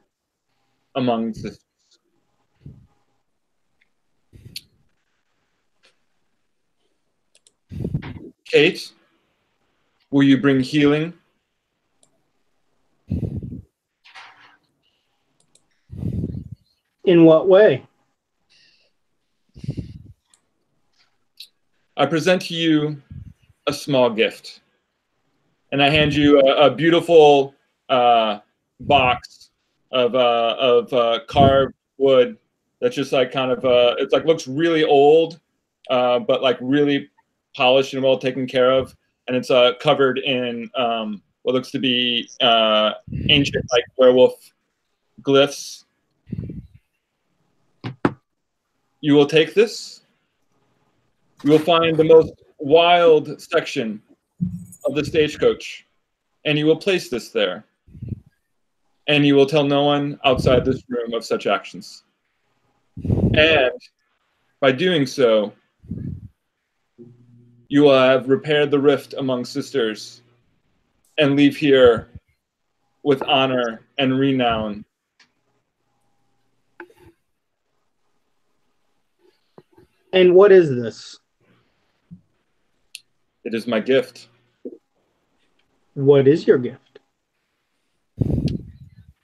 among sisters. Kate, will you bring healing? In what way? I present to you a small gift. And I hand you a beautiful box of carved wood that's just like kind of it's like looks really old, but like really polished and well taken care of, and it's covered in what looks to be ancient like werewolf glyphs. You will take this. You will find the most wild section of the stagecoach, and you will place this there. And you will tell no one outside this room of such actions. And by doing so, you will have repaired the rift among sisters and leave here with honor and renown. And what is this? It is my gift. What is your gift?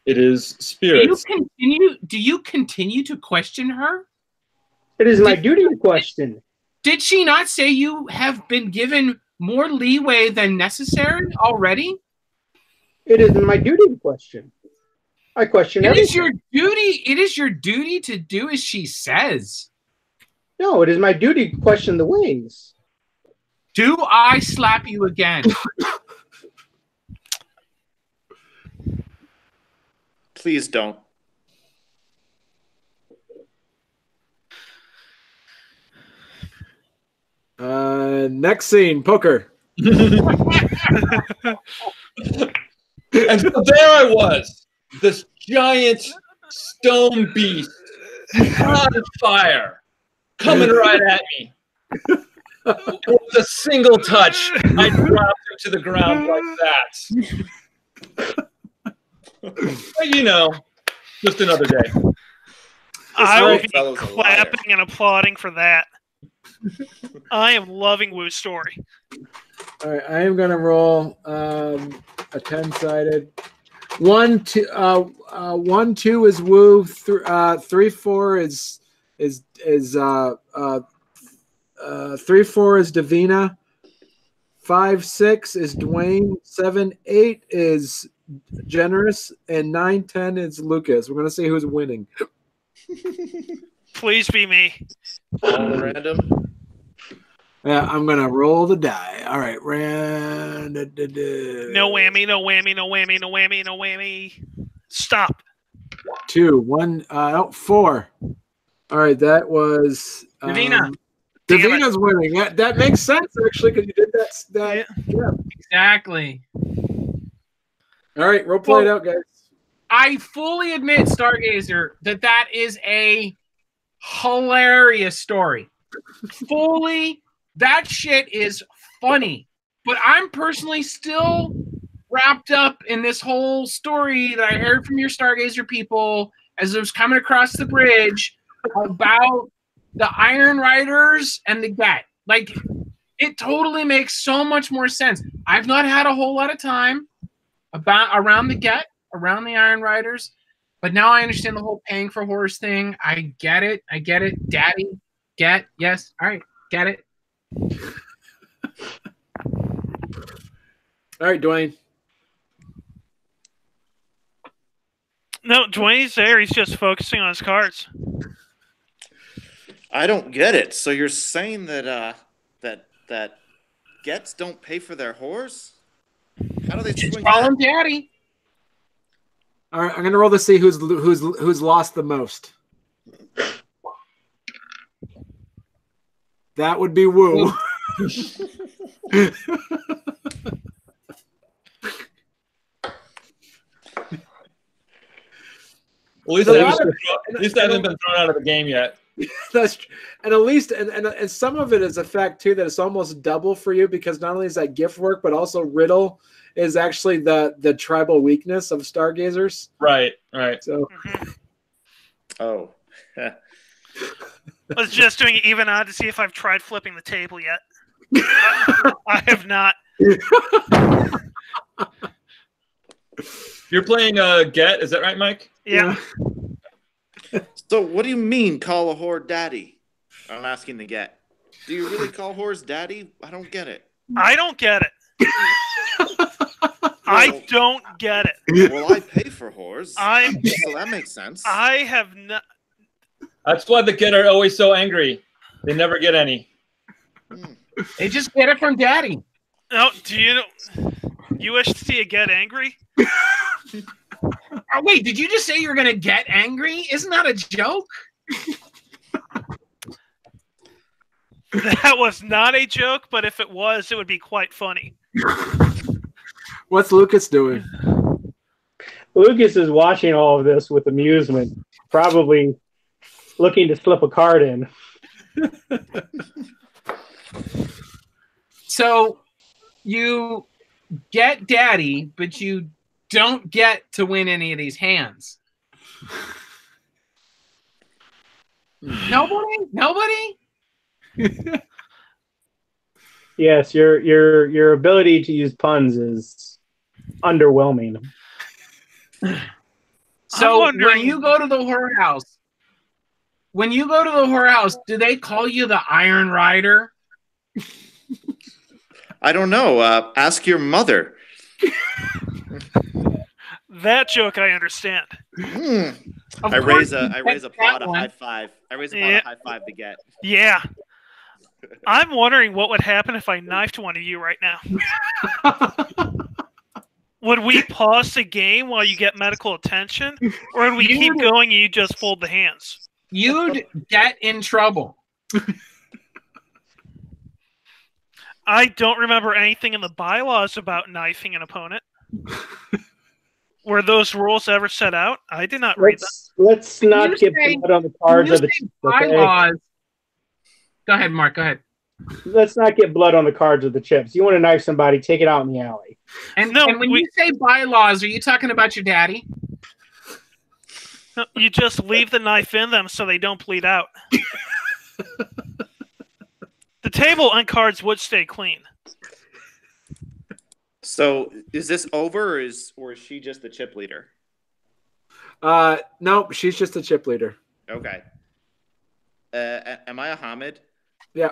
It is spirits. Do you continue to question her? It is my duty to question. Did she not say you have been given more leeway than necessary already? It is my duty to question. I question It everything. is your duty. It is your duty to do as she says. No, it is my duty to question the ways. Do I slap you again? Please don't. Next scene, poker. And so there I was, this giant stone beast on fire, coming right at me. With a single touch, I dropped him to the ground like that. But you know, just another day. I will right be fellow's a clapping and applauding for that. I am loving Woo's story. All right, I am going to roll a 10-sided. 1, 2, 1, 2 is Woo. 3, 4 is 3, 4 is Davina. 5, 6 is Dwayne. 7, 8 is Generous, and 9, 10 is Lucas. We're going to see who's winning. Please be me. All random. Yeah, I'm going to roll the die. All right, No whammy, no whammy, no whammy, no whammy, no whammy. Stop. 2, 1, 4. All right, that was Davina. Davina's winning. That makes sense actually because you did that. Yeah. Exactly. All right, roll play it out, guys. I fully admit, Stargazer, that is a hilarious story. Fully, that shit is funny. But I'm personally still wrapped up in this whole story that I heard from your Stargazer people as it was coming across the bridge about the Iron Riders and the Get. Like, it totally makes so much more sense. I've not had a whole lot of time around the Get, around the Iron Riders, but now I understand the whole paying for horse thing. I get it. Daddy, get, yes. All right, get it. All right, Dwayne. No, Dwayne's there. He's just focusing on his cards. I don't get it. So you're saying that that Gets don't pay for their whores? How do they swing Call that? him Daddy. All right, I'm gonna roll to see who's lost the most. That would be Woo. At least I haven't been thrown out of the game yet. That's and at least and some of it is a fact too that it's almost double for you because not only is that gift work but also riddle is actually the tribal weakness of stargazers. Right. So Oh. I was just doing even odd to see if I've tried flipping the table yet. I have not. You're playing Get, is that right, Mike? Yeah. So what do you mean call a whore daddy? I'm asking the Get. Do you really call whores daddy? I don't get it. I don't get it. I don't get it. Well, I pay for whores. I'm so that makes sense. I have not. That's why the Get are always so angry. They never get any. They just get it from Daddy. Oh, do you know? You wish to see a Get angry? Oh, wait, did you just say you were going to get angry? Isn't that a joke? That was not a joke, but if it was, it would be quite funny. What's Lucas doing? Lucas is watching all of this with amusement, probably looking to slip a card in. So you get Daddy, but you don't get to win any of these hands. Nobody? Yes, your ability to use puns is underwhelming. So when you go to the whorehouse, do they call you the Iron Rider? I don't know. Ask your mother. That joke I understand. I raise a pot of high five. I raise a pot of high five to Get. Yeah. I'm wondering what would happen if I knifed one of you right now. Would we pause the game while you get medical attention? Or would we keep going and you just fold the hands? You'd get in trouble. I don't remember anything in the bylaws about knifing an opponent. Were those rules ever set out? I did not read them. Let's not get blood on the cards of the bylaws. Okay? Go ahead, Mark. Go ahead. Let's not get blood on the cards of the chips. You want to knife somebody, take it out in the alley. And when you say bylaws, are you talking about your daddy? No, you just leave the knife in them so they don't bleed out. The table and cards would stay clean. So is this over, or is she just the chip leader? No, she's just the chip leader. Okay. Am I a Hamid? Yeah.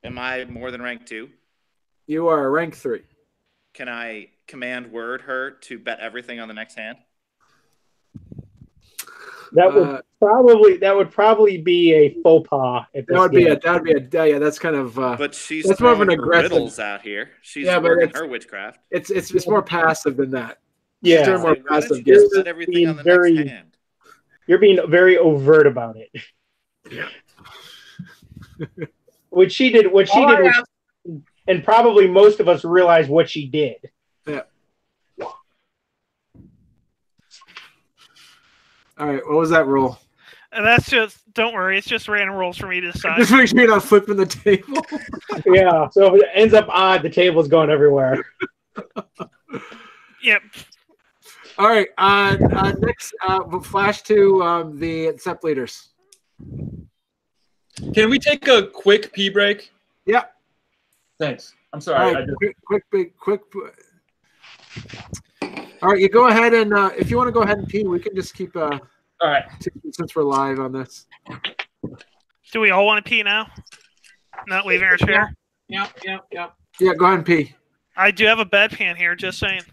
Am I more than rank 2? You are rank 3. Can I command word her to bet everything on the next hand? That would probably be a faux pas. That would be yeah. That's kind of. But she's that's more of an aggressive riddles out here. She's working her witchcraft. It's more passive than that. Yeah, she's doing more passive. Just bet everything on the next hand. You're being very overt about it. Yeah. What she did, and probably most of us realize what she did. Yeah. All right, what was that roll? And that's just, don't worry, it's just random rolls for me to decide. Just make sure you're not flipping the table. Yeah, so if it ends up odd, the table's going everywhere. Yep. All right, next, we'll flash to the SEP leaders. Can we take a quick pee break? Yeah. Thanks. I'm sorry. All right, quick. All right, you go ahead and if you want to go ahead and pee, we can just keep. All right. Since we're live on this. Do we all want to pee now? Not leaving our chair. Yep. Yeah, go ahead and pee. I do have a bedpan here. Just saying.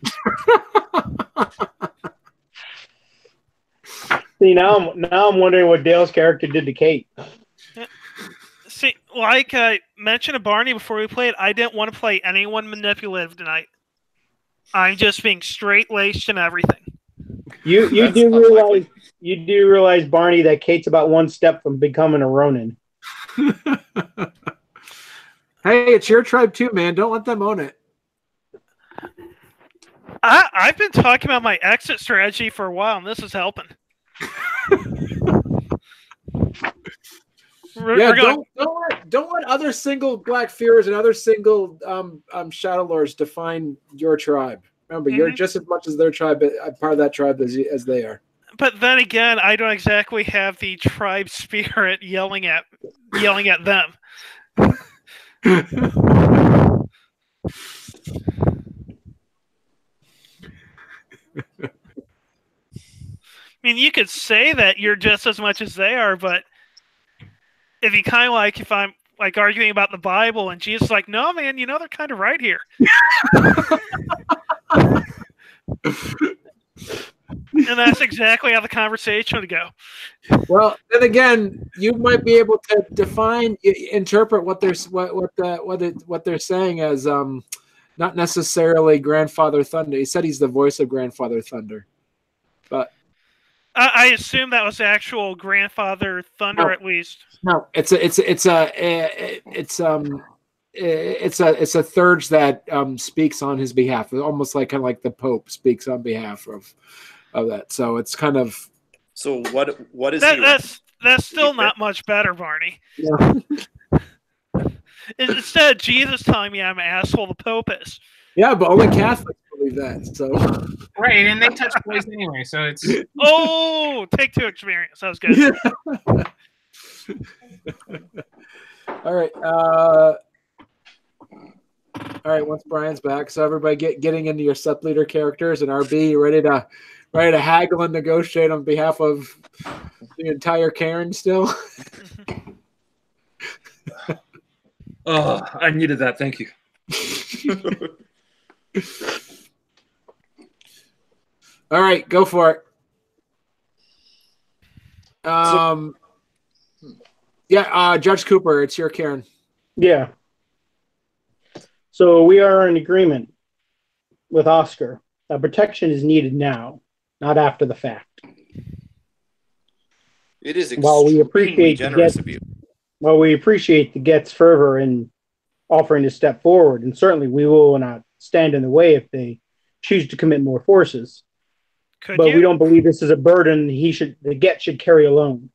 See, now I'm wondering what Dale's character did to Kate. See, like I mentioned to Barney before we played, I didn't want to play anyone manipulative tonight. I'm just being straight-laced and everything. You do realize, Barney, that Kate's about one step from becoming a Ronin. Hey, it's your tribe too, man. Don't let them own it. I've been talking about my exit strategy for a while, and this is helping. Don't let other single Black Fears and other single Shadow Lords define your tribe. Remember, you're just as much as their tribe, part of that tribe as they are. But then again, I don't exactly have the tribe spirit yelling at them. I mean, you could say that you're just as much as they are, but if you kind of like, if I'm like arguing about the Bible and Jesus is like, no, man, you know, they're kind of right here. And that's exactly how the conversation would go. Well, then again, you might be able to interpret what they're saying as not necessarily Grandfather Thunder. He said he's the voice of Grandfather Thunder, but I assume that was actual Grandfather Thunder, No. at least. no, it's a Thurge that speaks on his behalf, almost like kind of like the Pope speaks on behalf of that. So it's kind of So what is that's still not much better, Barney. yeah. Instead of Jesus telling me I'm an asshole, the Pope is. Yeah, but only Catholics believe that. So Right, and they touch boys anyway, so it's Oh, take two experience. That was good. All right. All right. Once Brian's back, so everybody getting into your sub leader characters, and RB, you ready to haggle and negotiate on behalf of the entire cairn still. Oh, I needed that. Thank you. All right, go for it. Judge Cooper, it's your cairn. Yeah. So we are in agreement with Oscar that protection is needed now, not after the fact. It is While we appreciate generous of you. Well, we appreciate the Get's fervor in offering to step forward, and certainly we will not stand in the way if they choose to commit more forces. But we don't believe this is a burden the Get should carry alone.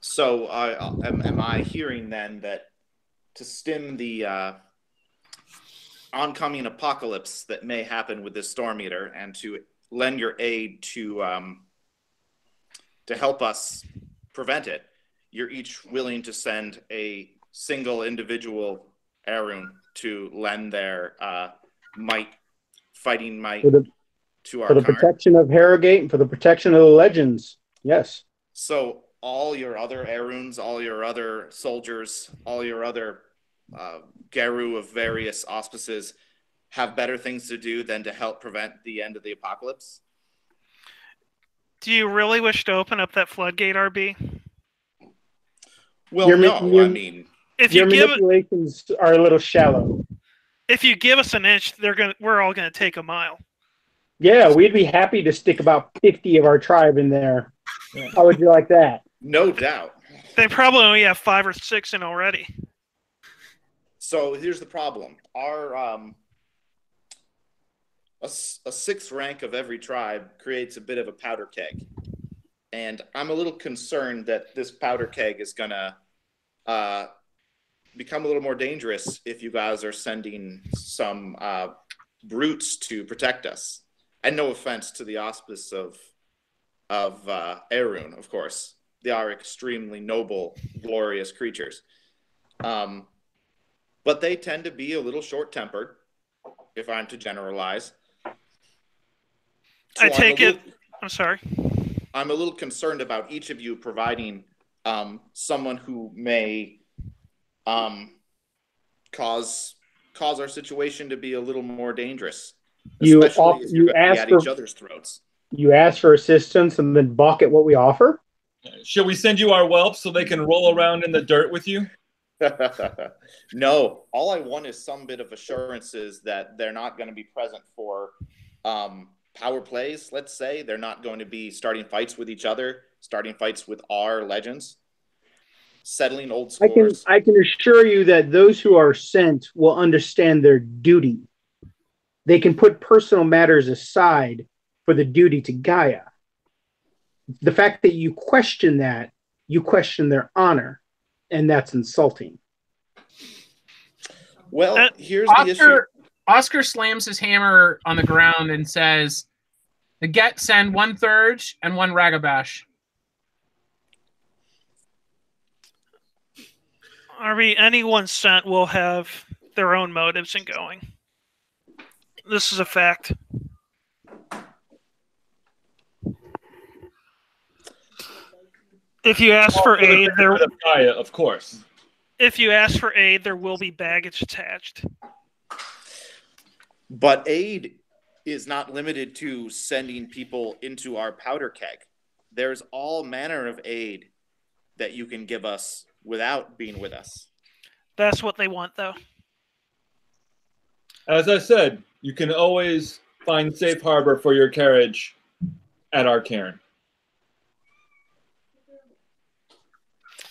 So am I hearing then that to stem the oncoming apocalypse that may happen with this storm eater, and to lend your aid to help us prevent it, you're each willing to send a single individual Arun to lend their fighting might to our for the protection of Harrogate and for the protection of the legends. Yes. So all your other Aruns, all your other soldiers, all your other Garu of various auspices have better things to do than to help prevent the end of the apocalypse? Do you really wish to open up that floodgate, RB? Well, I mean, if your you manipulations are a little shallow. If you give us an inch, we're all gonna take a mile. Yeah, we'd be happy to stick about 50 of our tribe in there. How would you like that? No doubt. They probably only have 5 or 6 in already. So here's the problem: our a sixth rank of every tribe creates a bit of a powder keg, and I'm a little concerned that this powder keg is gonna become a little more dangerous if you guys are sending some brutes to protect us. And no offense to the auspice of Arun, of course. They are extremely noble, glorious creatures. But they tend to be a little short-tempered, if I'm to generalize. So I'm sorry. I'm a little concerned about each of you providing someone who may cause our situation to be a little more dangerous. Especially if you're going to be at each other's throats. You ask for assistance and then balk at what we offer? Should we send you our whelps so they can roll around in the dirt with you? No. All I want is some bit of assurances that they're not going to be present for power plays, let's say. They're not going to be starting fights with each other, starting fights with our legends, settling old scores. I can assure you that those who are sent will understand their duty. They can put personal matters aside for the duty to Gaia. The fact that you question that, you question their honor, and that's insulting. Well, here's the issue. Oscar slams his hammer on the ground and says, "The Get send 1 Thurge and 1 Ragabash." Anyone sent will have their own motives in going. This is a fact. If you ask for aid, of course. If you ask for aid, there will be baggage attached. But aid is not limited to sending people into our powder keg. There's all manner of aid that you can give us without being with us. That's what they want, though. As I said, you can always find safe harbor for your carriage at our cairn.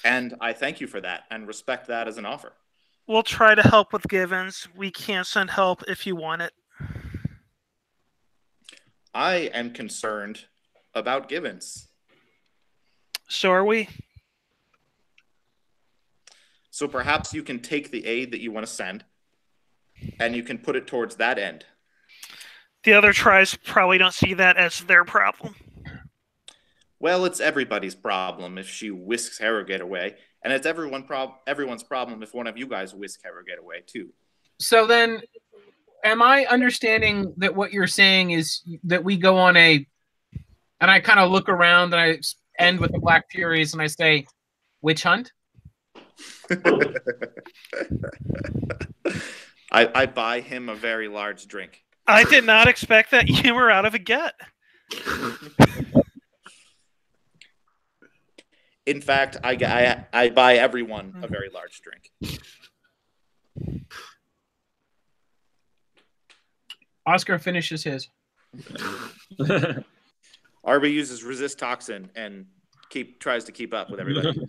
And I thank you for that and respect that as an offer. We'll try to help with Givens. We can't send help if you want it. I am concerned about Givens. So are we. So perhaps you can take the aid that you want to send and you can put it towards that end. The other tribes probably don't see that as their problem. Well, it's everybody's problem if she whisks Harrogate away, and it's everyone's problem if one of you guys whisk Harrogate away too. So then, am I understanding that what you're saying is that we go on and I kind of look around and I end with the Black Furies and I say, witch hunt? I buy him a very large drink. I did not expect that humor out of a get. In fact, I buy everyone a very large drink. Oscar finishes his. Arby uses resist toxin and tries to keep up with everybody.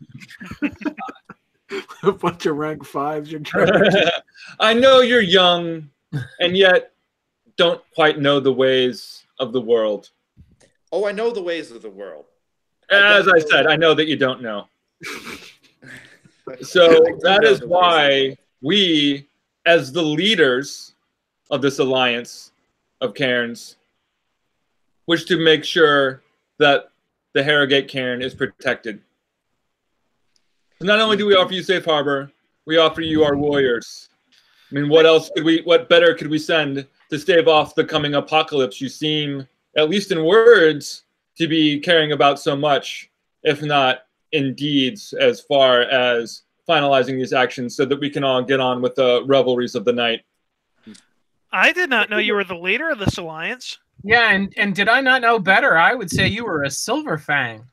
A bunch of rank 5s. You're trying. I know you're young and yet don't quite know the ways of the world. Oh, I know the ways of the world. As I said, I know that you don't know. So that is why we, as the leaders of this alliance of cairns, wish to make sure that the Harrogate cairn is protected. So not only do we offer you safe harbor, we offer you our warriors. I mean, what better could we send to stave off the coming apocalypse you seem, at least in words, to be caring about so much, if not in deeds, as far as finalizing these actions so that we can all get on with the revelries of the night. I did not know you were the leader of this alliance. Yeah, and did I not know better? I would say you were a Silver Fang.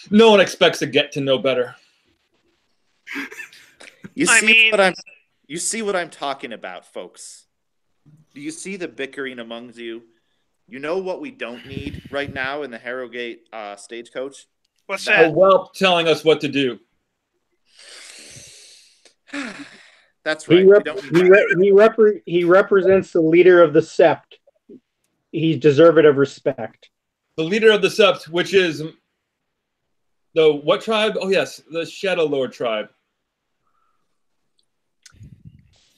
No one expects to get to know better. You see what I'm talking about, folks. Do you see the bickering amongst you? You know what we don't need right now in the Harrogate stagecoach? What's A that? whelp telling us what to do. That's right. He represents the leader of the Sept. He's deserved of respect. The leader of the Sept, which is the what tribe? Oh yes, the Shadow Lord tribe.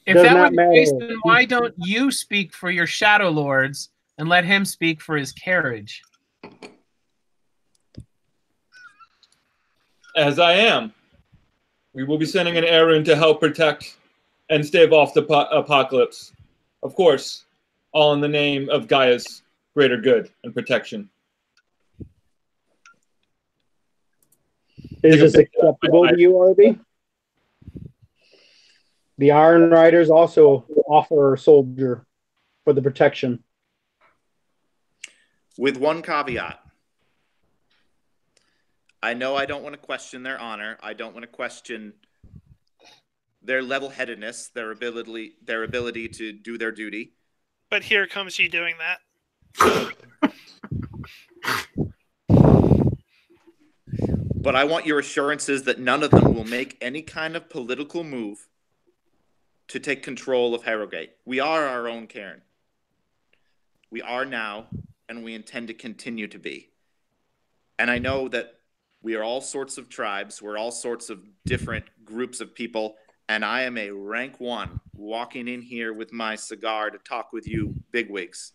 If Does that not were the case, matter. then why don't you speak for your Shadow Lords and let him speak for his carriage? As I am. We will be sending an errand to help protect and stave off the apocalypse. Of course, all in the name of Gaia's greater good and protection. Is this acceptable to you, Arby? The Iron Riders also offer a soldier for the protection. With one caveat. I know I don't want to question their honor. I don't want to question their level-headedness, their ability to do their duty. But here comes you doing that. But I want your assurances that none of them will make any kind of political move to take control of Harrogate. We are our own cairn. We are now, and we intend to continue to be. And I know that we are all sorts of tribes. We're all sorts of different groups of people. And I am a rank 1 walking in here with my cigar to talk with you bigwigs.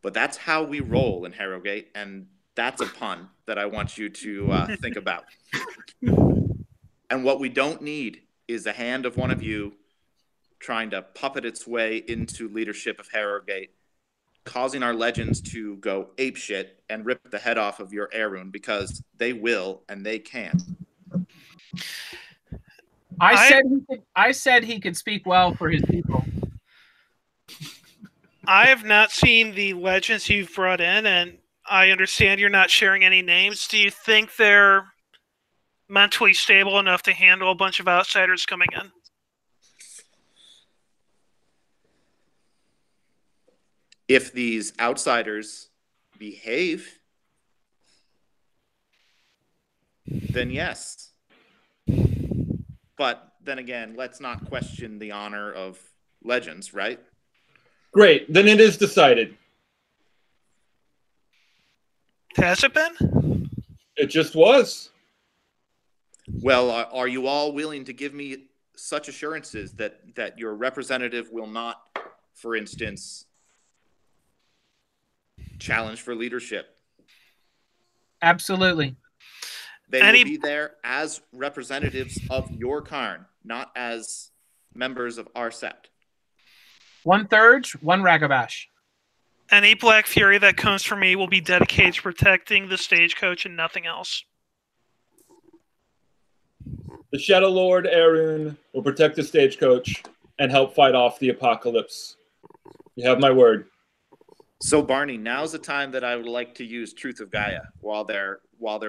But that's how we roll in Harrogate. And that's a pun that I want you to think about. And what we don't need is the hand of one of you trying to puppet its way into leadership of Harrogate, causing our legends to go apeshit and rip the head off of your Erun, because they will and they can. I said he could speak well for his people. I have not seen the legends you've brought in, and I understand you're not sharing any names. Do you think they're mentally stable enough to handle a bunch of outsiders coming in? If these outsiders behave, then yes. But then again, let's not question the honor of legends, right? Great. Then it is decided. Has it been? It just was. Well, are you all willing to give me such assurances that your representative will not, for instance, challenge for leadership? Absolutely. They will be there as representatives of your cairn, not as members of our sept. 1/3, 1 Ragabash. Any Black Fury that comes from me will be dedicated to protecting the stagecoach and nothing else. The Shadow Lord Erun will protect the stagecoach and help fight off the apocalypse. You have my word. So, Barney, now's the time that I would like to use Truth of Gaia while they're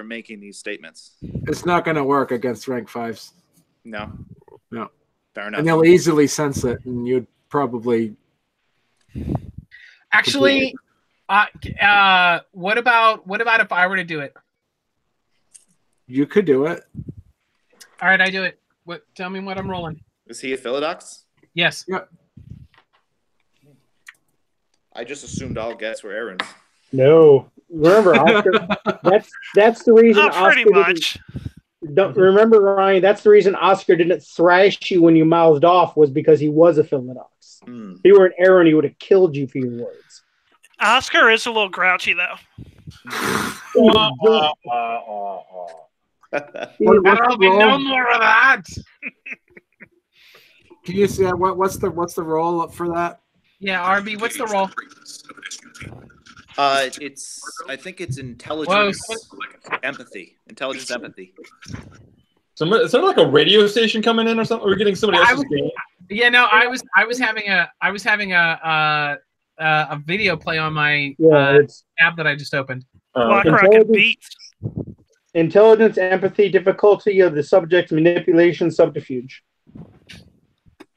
making these statements. It's not going to work against rank 5s. No. Fair enough. And they'll easily sense it, and you'd probably... Actually, what about if I were to do it? You could do it. All right, I do it. Tell me what I'm rolling. Is he a Philodox? Yes. Yep. I just assumed all guests were Aaron's. No. Remember, Oscar, that's the reason Pretty Oscar much. Don't remember, Ryan, that's the reason Oscar didn't thrash you when you mouthed off, was because he was a Philodox. If you were an Aaron, he would have killed you for your words. Oscar is a little grouchy, though. There'll be no more of that. Can you see that? What's the roll for that? Yeah, RB, what's the roll? I think it's intelligence, empathy. Intelligence, empathy. Is there like a radio station coming in or something? We're getting somebody else's game. Yeah, no, I was having a video play on my app that I just opened. Black Rocket Beats. Intelligence, empathy, difficulty of the subject, manipulation, subterfuge.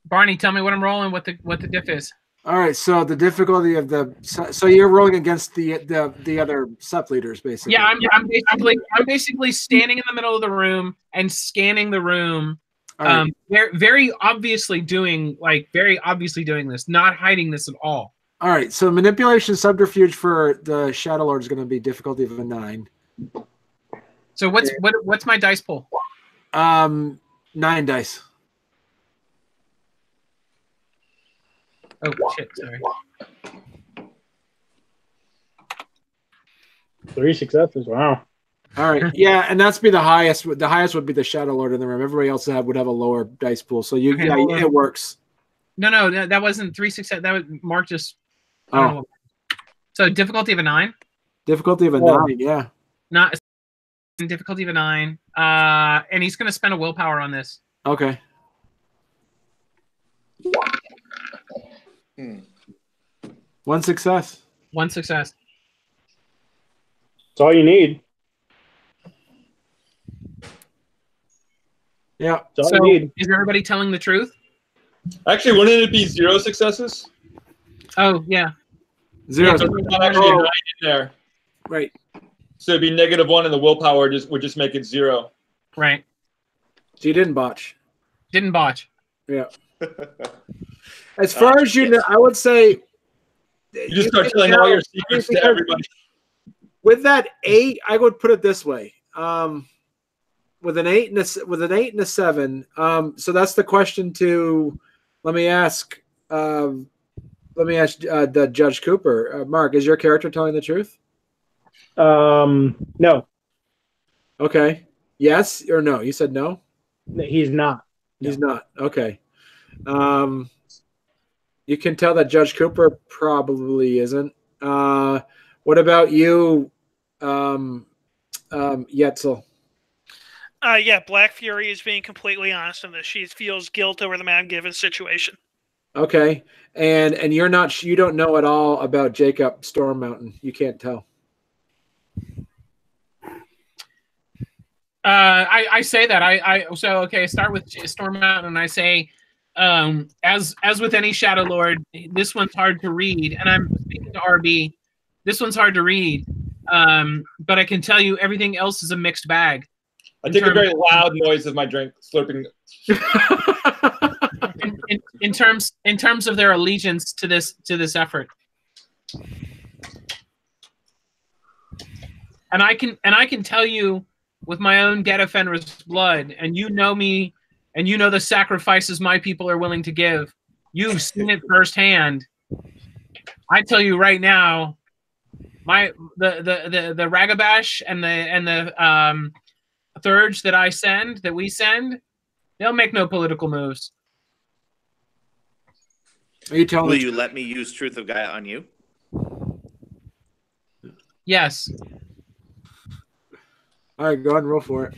Barney, tell me what I'm rolling. What the diff is? All right, so the difficulty of so you're rolling against the other sept leaders, basically. Yeah, I'm basically standing in the middle of the room and scanning the room. Right. Very obviously doing this, not hiding this at all. All right, so manipulation subterfuge for the Shadow Lord is going to be difficulty of a 9. So what's my dice pool? 9 dice. Oh shit! Sorry. 3 successes. Wow. All right, yeah, and that's be the highest. The highest would be the Shadow Lord in the room. Everybody else would have a lower dice pool. So it works. No, that wasn't 3 success. That was Mark just. Oh. So difficulty of a 9. Difficulty of a 9. Yeah. Not difficulty of a 9. And he's going to spend a willpower on this. Okay. One success. One success. That's all you need. Yeah. That's all you need. Is everybody telling the truth? Actually, wouldn't it be 0 successes? Oh, yeah. 0. Yeah, so there's not actually a 9 in there. Right. So it'd be -1, and the willpower would just make it 0. Right. So you didn't botch. Didn't botch. Yeah. As far as you know, I would say you just start telling all your secrets to everybody. With that 8, I would put it this way: with an 8 and a 7. So that's the question to. Let me ask the Judge Cooper. Mark, is your character telling the truth? No. Okay. Yes or no? You said no. He's not. He's not. Okay. You can tell that Judge Cooper probably isn't. What about you, Yetzel? Yeah, Black Fury is being completely honest in this. She feels guilt over the Mount Given situation. Okay, and you don't know at all about Jacob Storm Mountain. You can't tell. I say that I start with Storm Mountain, and I say, as with any Shadow Lord, this one's hard to read, and I'm speaking to RB. This one's hard to read, but I can tell you everything else is a mixed bag. I take a very loud noise of my drink slurping. in terms of their allegiance to this effort, and I can tell you with my own Geta Fenris blood, and you know me, and you know the sacrifices my people are willing to give. You've seen it firsthand. I tell you right now, the Ragabash and the Thurge that we send, they'll make no political moves. Are you telling Will me? you let me use Truth of Gaia on you? Yes. All right, go ahead and roll for it.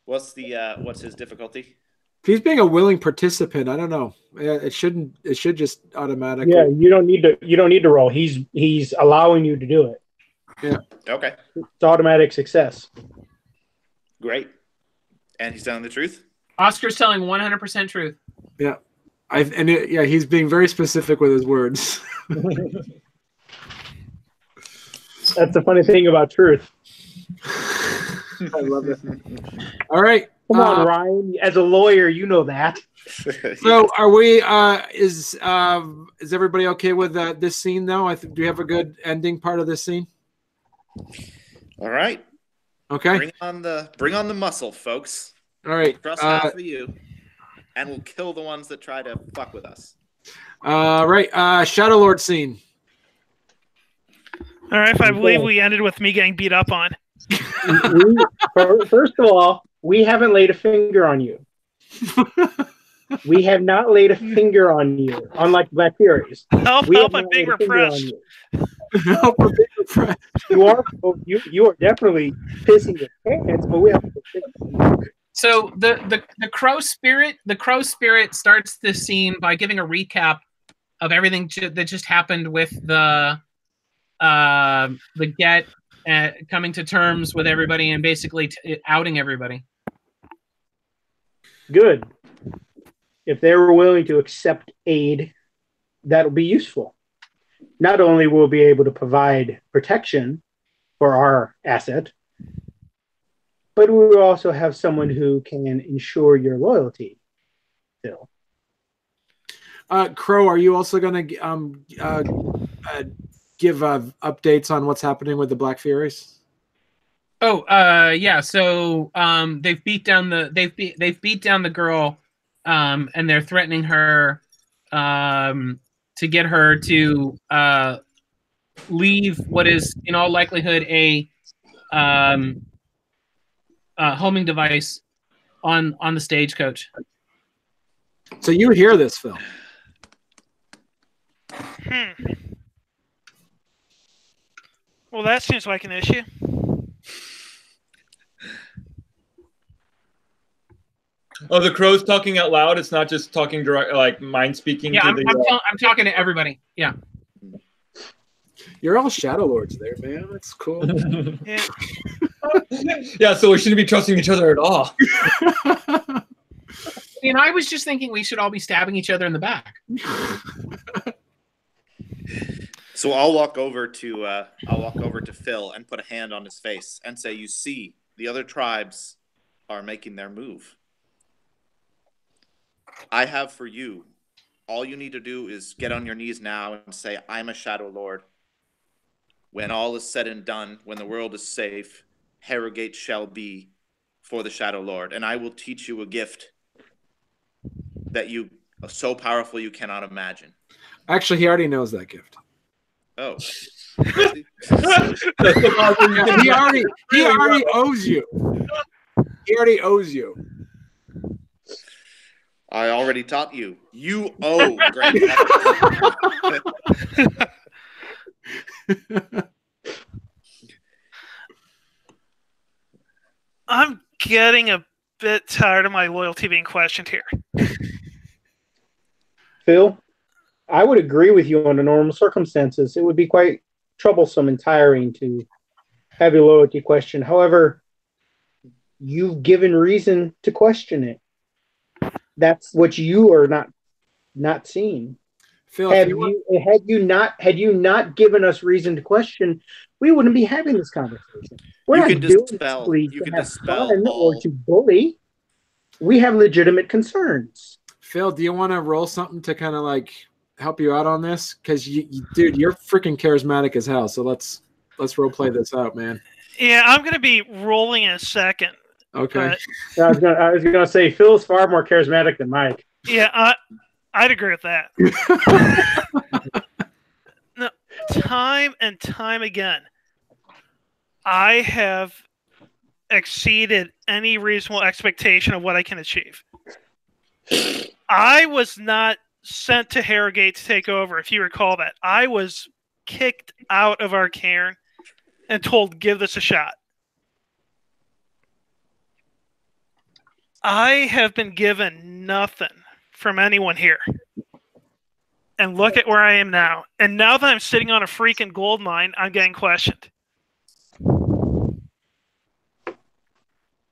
What's his difficulty? If he's being a willing participant, I don't know. It should just automatically. Yeah, you don't need to roll. He's allowing you to do it. Yeah. Okay. It's automatic success. Great. And he's telling the truth? Oscar's telling 100% truth. Yeah. He's being very specific with his words. That's the funny thing about truth. I love it. All right. Come on, Ryan. As a lawyer, you know that. So, are we? Is everybody okay with this scene? Though, do we have a good ending part of this scene? All right. Okay. Bring on the muscle, folks. All right. Trust half of you, and we'll kill the ones that try to fuck with us. Right. Shadow Lord scene. All right, if I believe we ended with me getting beat up on. First of all, we haven't laid a finger on you. We have not laid a finger on you, unlike Black Furies. Help, I'm being repressed. Help, I'm being repressed. You are definitely pissing your pants, but we have to. So the crow spirit starts this scene by giving a recap of everything that just happened with the get coming to terms with everybody and basically outing everybody. Good. If they were willing to accept aid, that'll be useful. Not only will we be able to provide protection for our asset, but we will also have someone who can ensure your loyalty. Still. Crow, are you also going to give updates on what's happening with the Black Furies? Oh, yeah. So they've beat down the girl, and they're threatening her to get her to leave what is in all likelihood a homing device on the stagecoach. So you hear this, Phil? Well, that seems like an issue. Oh, the crow's talking out loud. It's not just talking direct, like mind speaking. Yeah, to I'm talking to everybody. Yeah. You're all Shadow Lords there, man. That's cool. Yeah. Yeah, so we shouldn't be trusting each other at all. And I was just thinking we should all be stabbing each other in the back. So I'll walk over to Phil and put a hand on his face and say, "You see, the other tribes are making their move. I have for you. All you need to do is get on your knees now and say, I'm a Shadow Lord. When all is said and done, when the world is safe, Harrogate shall be for the Shadow Lord. And I will teach you a gift that you are so powerful you cannot imagine." Actually, he already knows that gift. Oh. He already owes you. He already owes you. I already taught you. You owe great. I'm getting a bit tired of my loyalty being questioned here. Phil, I would agree with you under normal circumstances. It would be quite troublesome and tiring to have your loyalty questioned. However, you've given reason to question it. That's what you are not seeing. Phil, Had you not given us reason to question, we wouldn't be having this conversation. We're not doing it to have fun or to bully. We have legitimate concerns. Phil, do you want to roll something to kind of like help you out on this? Because dude, you're freaking charismatic as hell. So let's role play this out, man. Yeah, I'm gonna be rolling in a second. Okay. I was gonna say Phil's far more charismatic than Mike. Yeah, I'd agree with that. No, time and time again, I have exceeded any reasonable expectation of what I can achieve. I was not sent to Harrogate to take over, if you recall that. I was kicked out of our cairn and told, give this a shot. I have been given nothing from anyone here. And look at where I am now. And now that I'm sitting on a freaking gold mine, I'm getting questioned.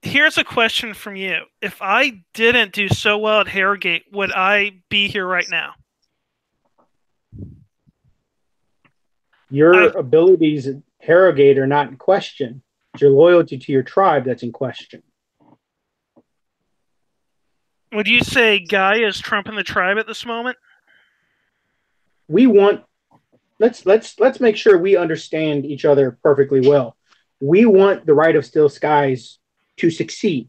Here's a question from you. If I didn't do so well at Harrogate, would I be here right now? Your abilities at Harrogate are not in question. It's your loyalty to your tribe that's in question. Would you say Guy is trumping the tribe at this moment? Let's make sure we understand each other perfectly well. We want the Right of Still Skies to succeed.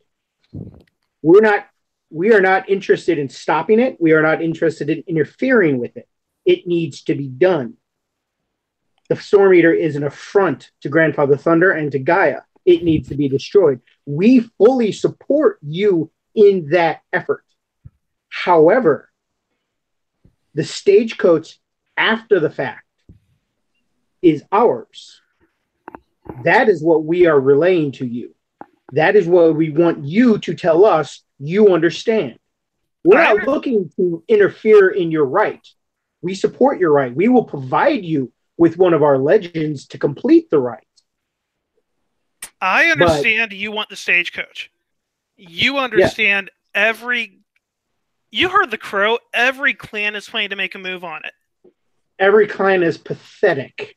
We are not interested in stopping it. We are not interested in interfering with it. It needs to be done. The Storm Eater is an affront to Grandfather Thunder and to Gaia. It needs to be destroyed. We fully support you in that effort. However, the stagecoach after the fact is ours. That is what we are relaying to you. That is what we want you to tell us you understand. We're not looking to interfere in your right. We support your right. We will provide you with one of our legends to complete the right. I understand you want the stagecoach. You understand you heard the crow. Every clan is planning to make a move on it. Every clan is pathetic.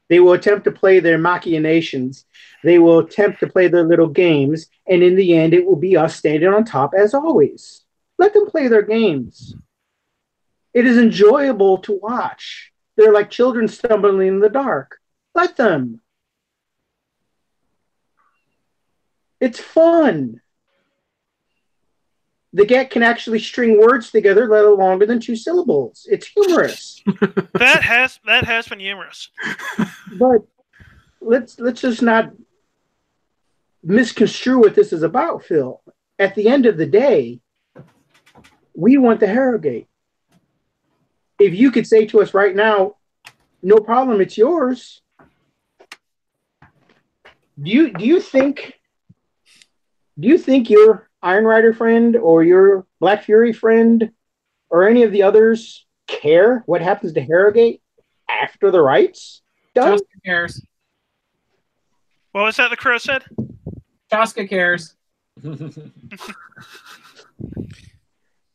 They will attempt to play their machinations. They will attempt to play their little games. And in the end, it will be us standing on top as always. Let them play their games. It is enjoyable to watch. They're like children stumbling in the dark. Let them. It's fun. The Get can actually string words together that are longer than 2 syllables. It's humorous. That has been humorous. But let's just not misconstrue what this is about, Phil. At the end of the day, we want the Harrogate. If you could say to us right now, no problem, it's yours. Do you think your Iron Rider friend or your Black Fury friend or any of the others care what happens to Harrogate after the right's done? Chaska cares. What was that the crow said? Chaska cares.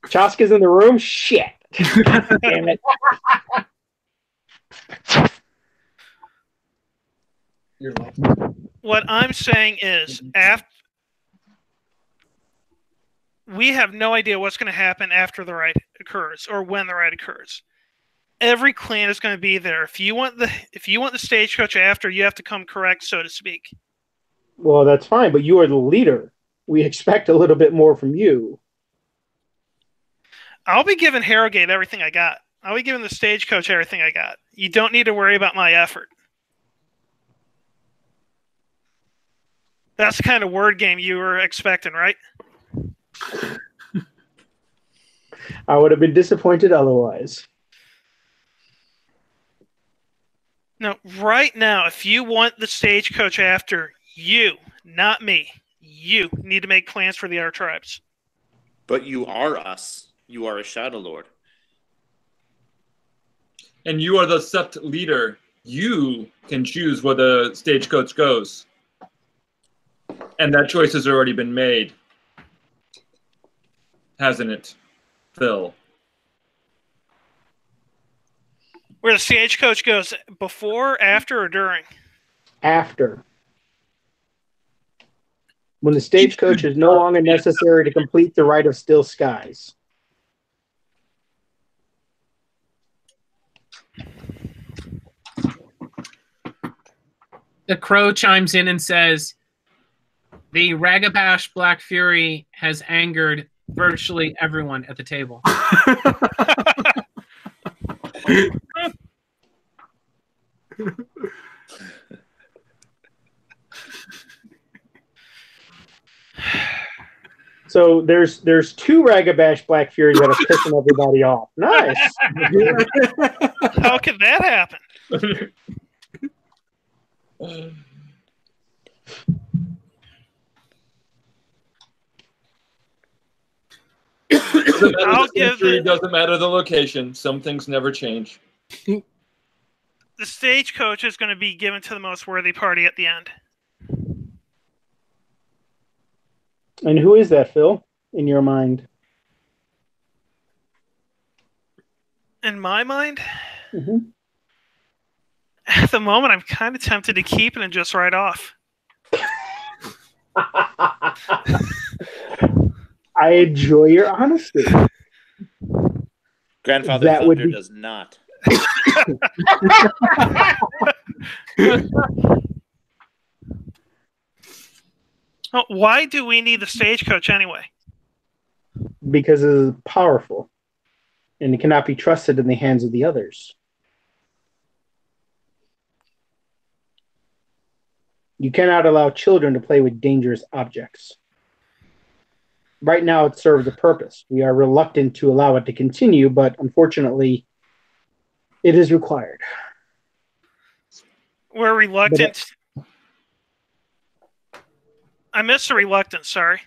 Chaska's in the room? Shit. Damn it. What I'm saying is, we have no idea what's going to happen after the right occurs or when the right occurs. Every clan is going to be there. If you want the stagecoach after, you have to come correct, so to speak. Well, that's fine, but you are the leader. We expect a little bit more from you. I'll be giving Harrogate everything I got. I'll be giving the stagecoach everything I got. You don't need to worry about my effort. That's the kind of word game you were expecting, right? I would have been disappointed otherwise. No, right now, if you want the stagecoach after, you, not me, You need to make plans for the other tribes. But you are us. You are a Shadow Lord. And you are the sept leader. You can choose where the stagecoach goes. And that choice has already been made. Hasn't it, Phil? Where the stagecoach goes, before, after, or during? After. When the stagecoach is no longer necessary to complete the rite of still skies. The crow chimes in and says, the Ragabash Black Fury has angered virtually everyone at the table. So there's two Ragabash Black Furies that are pissing everybody off. Nice. How could that happen? Doesn't matter the location. Some things never change. The stagecoach is going to be given to the most worthy party at the end. And who is that, Phil, in your mind? In my mind? Mm-hmm. At the moment, I'm kind of tempted to keep it and just write off. I enjoy your honesty. Grandfather That would Thunder be- does not. Well, why do we need the stagecoach anyway? Because it is powerful, and it cannot be trusted in the hands of the others. You cannot allow children to play with dangerous objects. Right now, it serves a purpose. We are reluctant to allow it to continue, but unfortunately, it is required. We're reluctant. I missed the reluctance, sorry.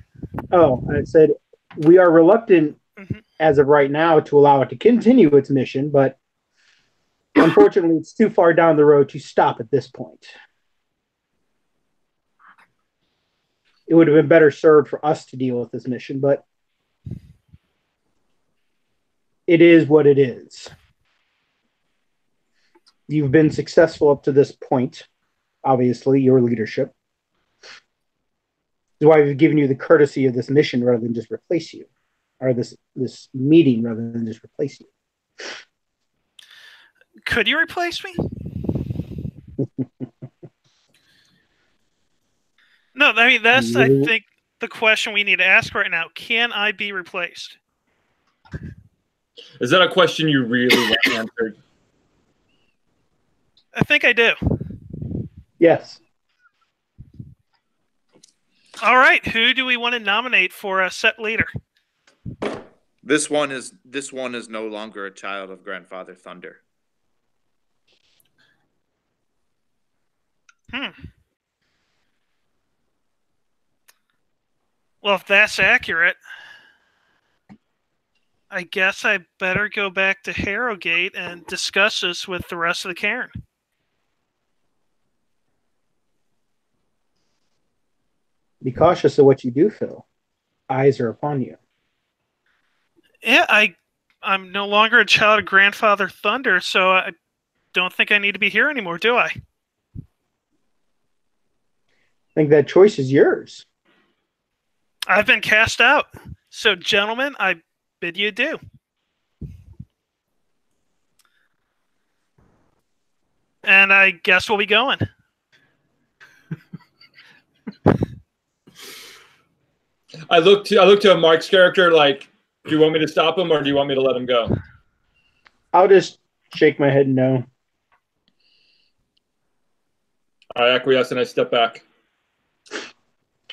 Oh, I said we are reluctant as of right now to allow it to continue its mission, but unfortunately, it's too far down the road to stop at this point. It would have been better served for us to deal with this mission, but it is what it is. You've been successful up to this point, obviously, your leadership. That's why we've given you the courtesy of this mission rather than just replace you, or this meeting rather than just replace you. Could you replace me? No, I mean, that's, I think, the question we need to ask right now. Can I be replaced? Is that a question you really want answered? I think I do. Yes. All right, who do we want to nominate for a set leader? This one is no longer a child of Grandfather Thunder. Well, if that's accurate, I guess I better go back to Harrogate and discuss this with the rest of the cairn. Be cautious of what you do, Phil. Eyes are upon you. Yeah, I'm no longer a child of Grandfather Thunder, so I don't think I need to be here anymore, do I? I think that choice is yours. I've been cast out. So, gentlemen, I bid you adieu. And I guess we'll be going. I look to Mark's character like, do you want me to stop him or do you want me to let him go? I'll just shake my head no. I acquiesce and I step back.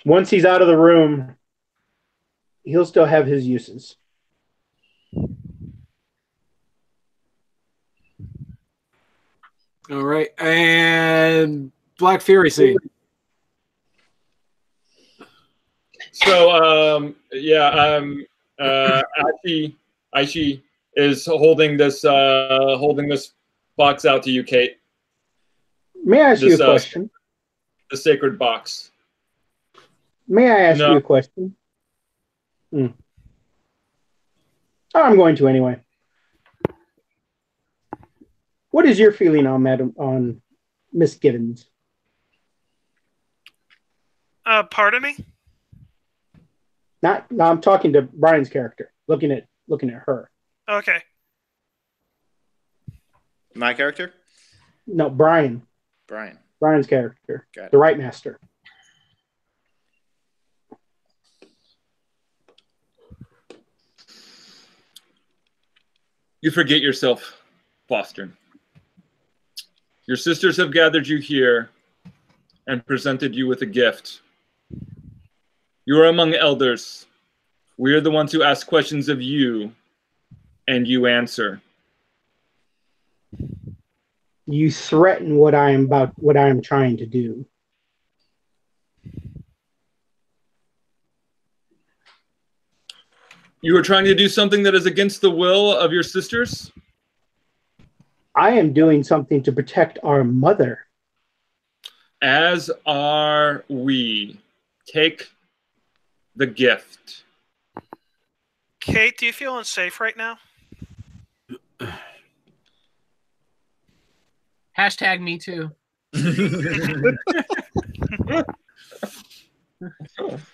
Once he's out of the room, he'll still have his uses. All right, and Black Fury scene. So Aishi is holding this box out to you, Kate. May I ask you a This question? the sacred box. May I ask No. you a question? Oh, I'm going to anyway. What is your feeling on Miss Gibbons? Pardon me? No, I'm talking to Brian's character. Looking at her. Okay. My character? No, Brian's character. Got it. The Right Master. You forget yourself, Foster. Your sisters have gathered you here and presented you with a gift. You are among elders. We are the ones who ask questions of you, and you answer. You threaten what I am trying to do. You are trying to do something that is against the will of your sisters? I am doing something to protect our mother. As are we. Take the gift. Kate, do you feel unsafe right now? Hashtag me too.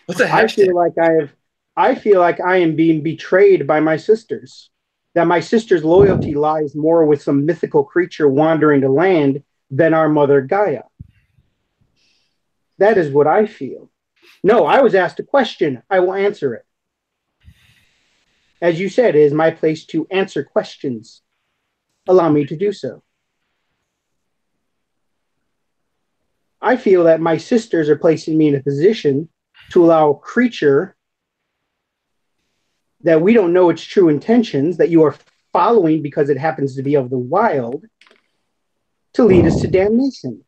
What's a I hashtag? feel like I am being betrayed by my sisters. That my sister's loyalty lies more with some mythical creature wandering the land than our mother Gaia. That is what I feel. No, I was asked a question. I will answer it. As you said, it is my place to answer questions. Allow me to do so. I feel that my sisters are placing me in a position to allow a creature that we don't know its true intentions, that you are following because it happens to be of the wild, to lead us to damnation.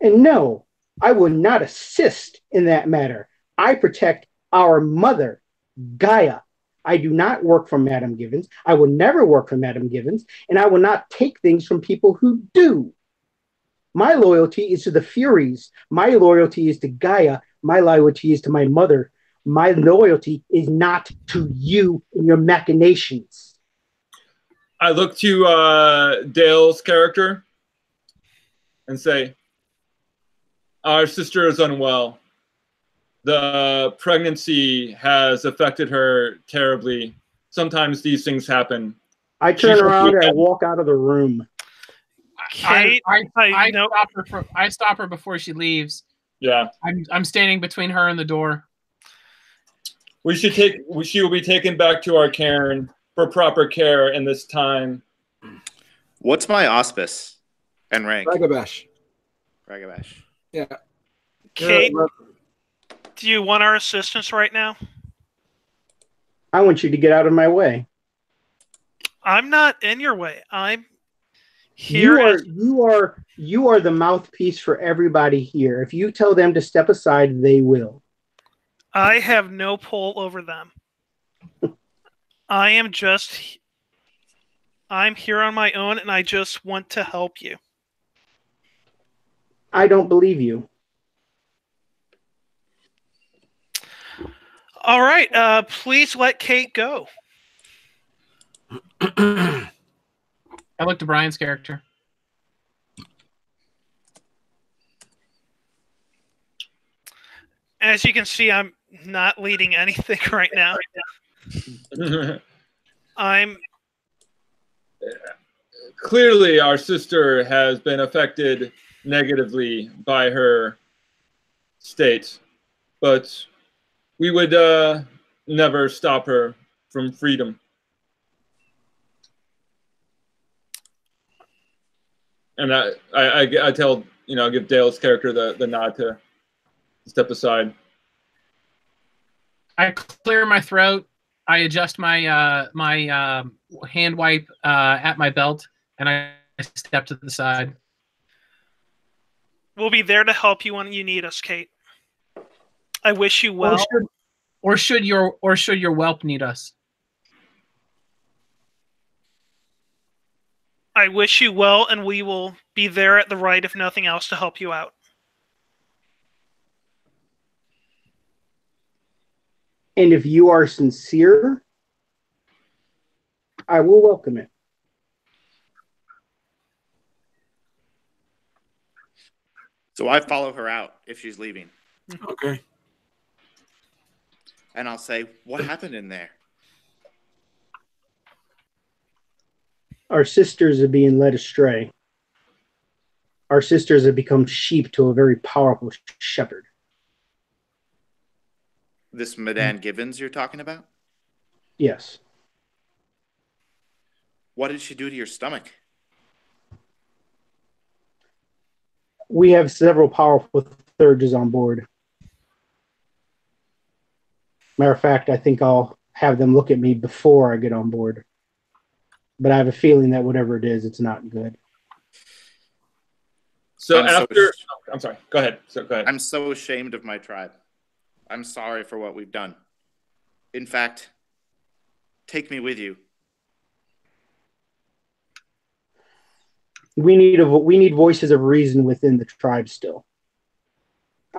And no, I will not assist in that matter. I protect our mother, Gaia. I do not work for Madame Givens. I will never work for Madame Givens, and I will not take things from people who do. My loyalty is to the Furies. My loyalty is to Gaia. My loyalty is to my mother. My loyalty is not to you and your machinations. I look to Dale's character and say, our sister is unwell. The pregnancy has affected her terribly. Sometimes these things happen. I turn around and I walk out of the room. Kate, I stop her before she leaves. Yeah. I'm standing between her and the door. She will be taken back to our cairn for proper care in this time. What's my auspice and rank? Ragabash. Yeah. Kate, do you want our assistance right now? I want you to get out of my way. I'm not in your way. I'm here. You are the mouthpiece for everybody here. If you tell them to step aside, they will. I have no pull over them. I'm here on my own, and I just want to help you. I don't believe you. All right, please let Kate go. I look to Brian's character. As you can see, I'm not leading anything right now. Clearly, our sister has been affected negatively by her state, but we would never stop her from freedom. And I tell, give Dale's character the nod to step aside. I clear my throat. I adjust my my hand wipe at my belt, and I step to the side. We'll be there to help you when you need us, Kate. I wish you well. Or should your whelp need us? I wish you well, and we will be there at the right, if nothing else, to help you out. And if you are sincere, I will welcome it. So I follow her out if she's leaving. Okay. And I'll say, what happened in there? Our sisters are being led astray. Our sisters have become sheep to a very powerful shepherd. This Madame Givens you're talking about? Yes. What did she do to your stomach? We have several powerful surges on board. Matter of fact, I think I'll have them look at me before I get on board. But I have a feeling that whatever it is, it's not good. So I'm sorry. Go ahead. I'm so ashamed of my tribe. I'm sorry for what we've done. In fact, take me with you. We need voices of reason within the tribe still.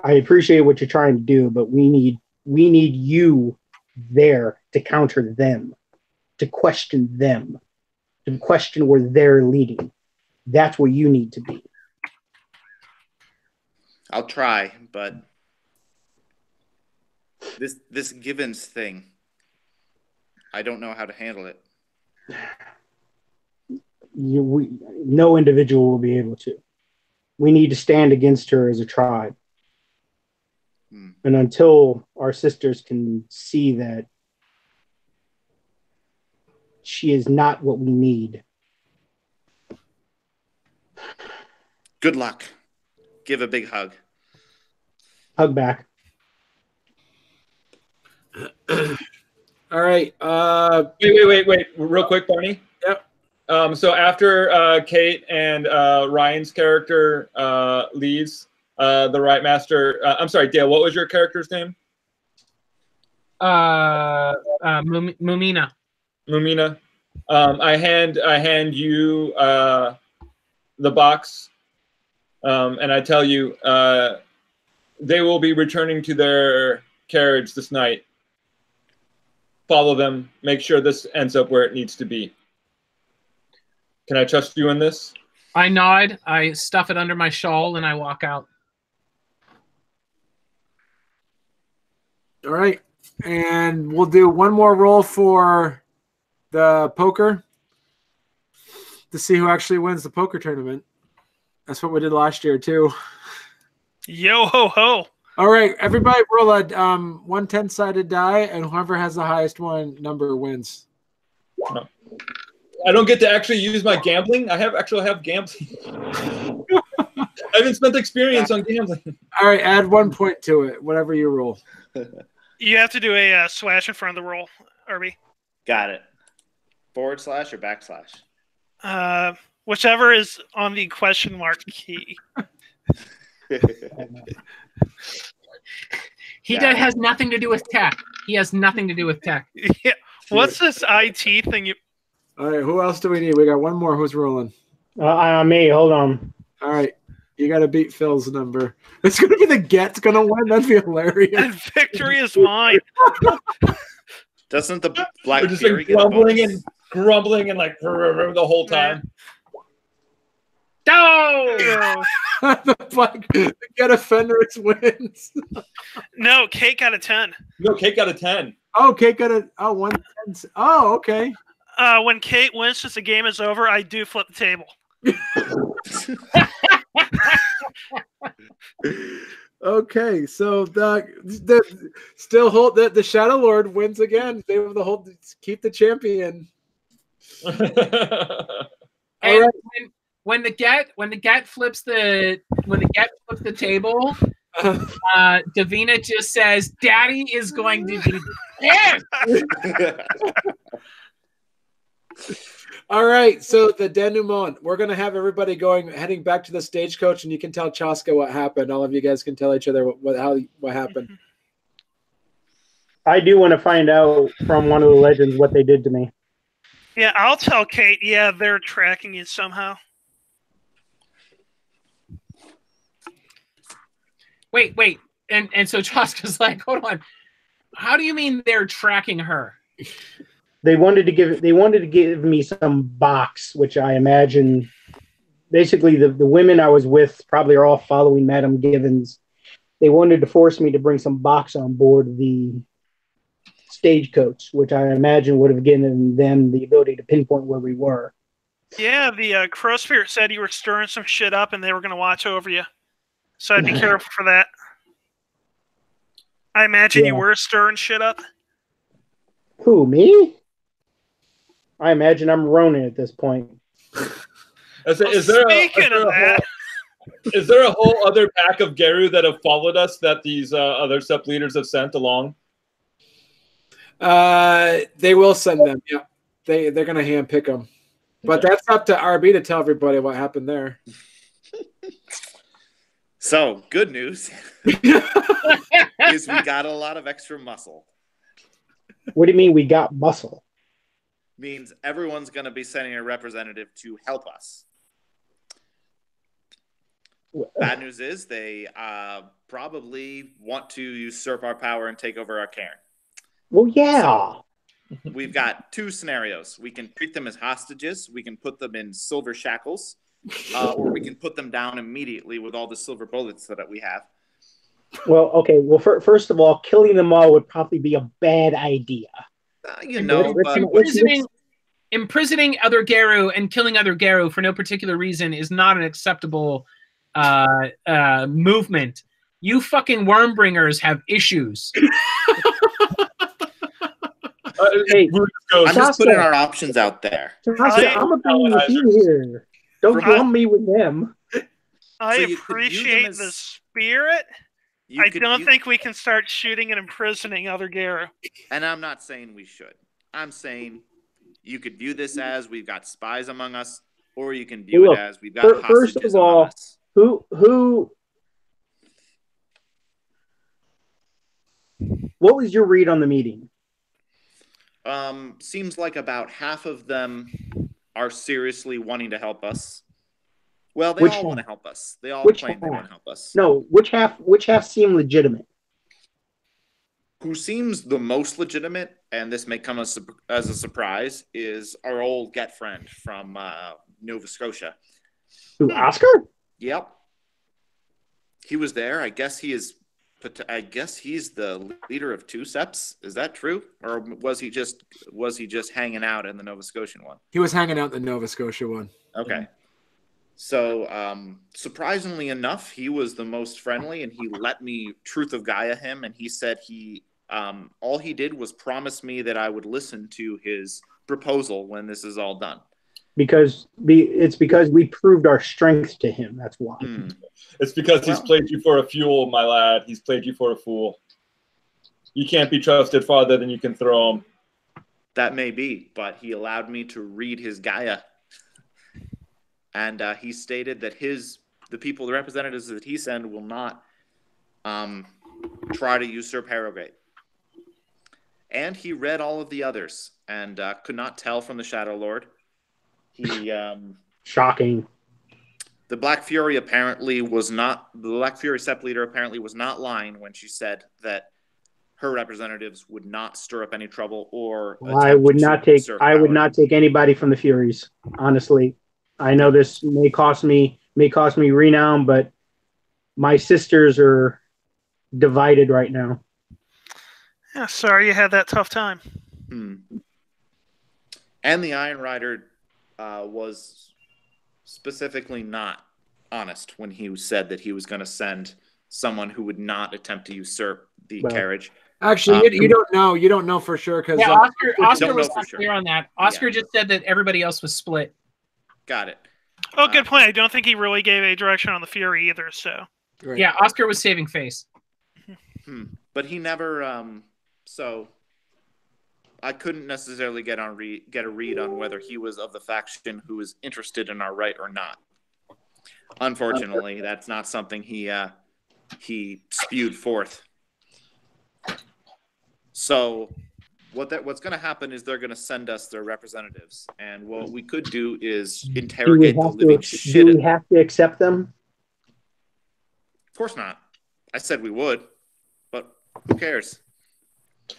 I appreciate what you're trying to do, but we need you there to counter them, to question them, to question where they're leading. That's where you need to be. I'll try, but this Givens thing, I don't know how to handle it. No individual will be able to. We need to stand against her as a tribe. And until our sisters can see that she is not what we need. Good luck. Give a big hug. Hug back. All right. Wait. Real quick, Barney. Yep. So after Kate and Ryan's character leaves, the Right Master. I'm sorry, Dale. What was your character's name? Mumina. Mumina. I hand you the box, and I tell you they will be returning to their carriage this night. Follow them. Make sure this ends up where it needs to be. Can I trust you in this? I nod. I stuff it under my shawl, and I walk out. All right. And we'll do one more roll for the poker to see who actually wins the poker tournament. That's what we did last year, too. Yo ho ho. All right. Everybody roll a 110-sided die, and whoever has the highest number wins. No. I don't get to actually use my gambling. I actually have gambling. I haven't spent experience on gambling. All right, add 1 point to it, whatever you roll. You have to do a slash in front of the roll, Irby. Got it. / or /? Whichever is on the question mark key. Has nothing to do with tech. He has nothing to do with tech. Yeah. What's this IT thing? All right, who else do we need? We got one more. Who's rolling? Me. Hold on. All right. You got to beat Phil's number. It's going to be the Get's going to win. That'd be hilarious. And victory is mine. Doesn't the Black We're just Fury like grumbling and like the whole time. No! the Get Offenders wins. No, Kate got a 10. No, Kate got a 10. Oh, Kate got a 110. Oh, okay. When Kate wins, since the game is over, I do flip the table. Okay, so the still hold that the Shadow Lord wins again. They have the whole keep the champion. And right. when the Get flips the table, Davina just says, "Daddy is going to be pissed." All right, so the denouement. We're gonna have everybody heading back to the stagecoach, and you can tell Chaska what happened. All of you guys can tell each other what happened. I do want to find out from one of the legends what they did to me. Yeah, I'll tell Kate. Yeah, they're tracking you somehow. Wait. And so Chaska's like, hold on. How do you mean they're tracking her? They wanted to give me some box, which I imagine basically the women I was with probably are all following Madame Givens. They wanted to force me to bring some box on board the stagecoach, which I imagine would have given them the ability to pinpoint where we were. Yeah, the Crow Spirit said you were stirring some shit up and they were going to watch over you. So I'd be careful for that. I imagine you were stirring shit up. Who, me? I imagine I'm Ronin at this point. Is there a whole other pack of Geru that have followed us that these other sep leaders have sent along? They will send them. Yeah, they're gonna handpick them, but that's up to RB to tell everybody what happened there. So good news is we got a lot of extra muscle. What do you mean we got muscle? Means everyone's going to be sending a representative to help us. Bad news is they probably want to usurp our power and take over our cairn. Well, yeah. So we've got two scenarios. We can treat them as hostages. We can put them in silver shackles, or we can put them down immediately with all the silver bullets that we have. Well, okay. Well, first of all, killing them all would probably be a bad idea. Imprisoning other Geru and killing other Geru for no particular reason is not an acceptable movement. You fucking wormbringers have issues. Hey, I'm just putting our options out there. I'm agreeing with you here. Don't lump me with them. I appreciate the spirit. I don't think we can start shooting and imprisoning other Geru. And I'm not saying we should. I'm saying you could view this as we've got spies among us, or you can view it as we've got hostages first of all, among us. Who? What was your read on the meeting? Seems like about half of them are seriously wanting to help us. Well, they all want to help us. They all claim they want to help us. No, which half seem legitimate? Who seems the most legitimate, and this may come as a surprise, is our old get friend from Nova Scotia. Who, Oscar? Yep. He was there. I guess he's the leader of two seps. Is that true, or was he just hanging out in the Nova Scotian one? He was hanging out in the Nova Scotia one. Okay. So, surprisingly enough, he was the most friendly, and he let me Truth of Gaia him, and he said all he did was promise me that I would listen to his proposal when this is all done. Because we proved our strength to him. That's why. It's because he's played you for a fool, my lad. He's played you for a fool. You can't be trusted farther than you can throw him. That may be, but he allowed me to read his Gaia. And he stated that the representatives that he sent will not try to usurp Harrogate. And he read all of the others and could not tell from the Shadow Lord. He shocking. The Black Fury Sep leader apparently was not lying when she said that her representatives would not stir up any trouble or. I would not take anybody from the Furies. Honestly, I know this may cost me renown, but my sisters are divided right now. Yeah, sorry you had that tough time. And the Iron Rider was specifically not honest when he said that he was going to send someone who would not attempt to usurp the carriage. Actually, you don't know. You don't know for sure because Oscar was not clear on that. Oscar just said that everybody else was split. Got it. Oh, good point. I don't think he really gave a direction on the Fury either. So yeah, Oscar was saving face. But he never. So I couldn't necessarily get a read on whether he was of the faction who was interested in our right or not. Unfortunately, that's not something he spewed forth. So what's going to happen is they're going to send us their representatives, and what we could do is interrogate the living shit. Do we have to accept them? Of course not. I said we would, but who cares?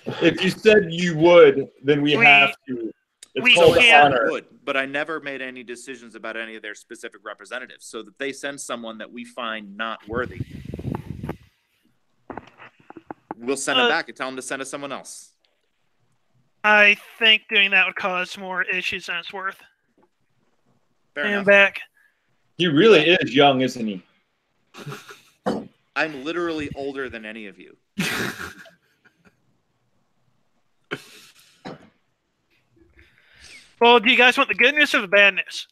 If you said you would, then we have to. It's called honor. Would, but I never made any decisions about any of their specific representatives, so that they send someone that we find not worthy, we'll send them back and tell them to send us someone else. I think doing that would cause more issues than it's worth. Fair enough. Back. He really is young, isn't he? I'm literally older than any of you. Well, do you guys want the good news or the bad news?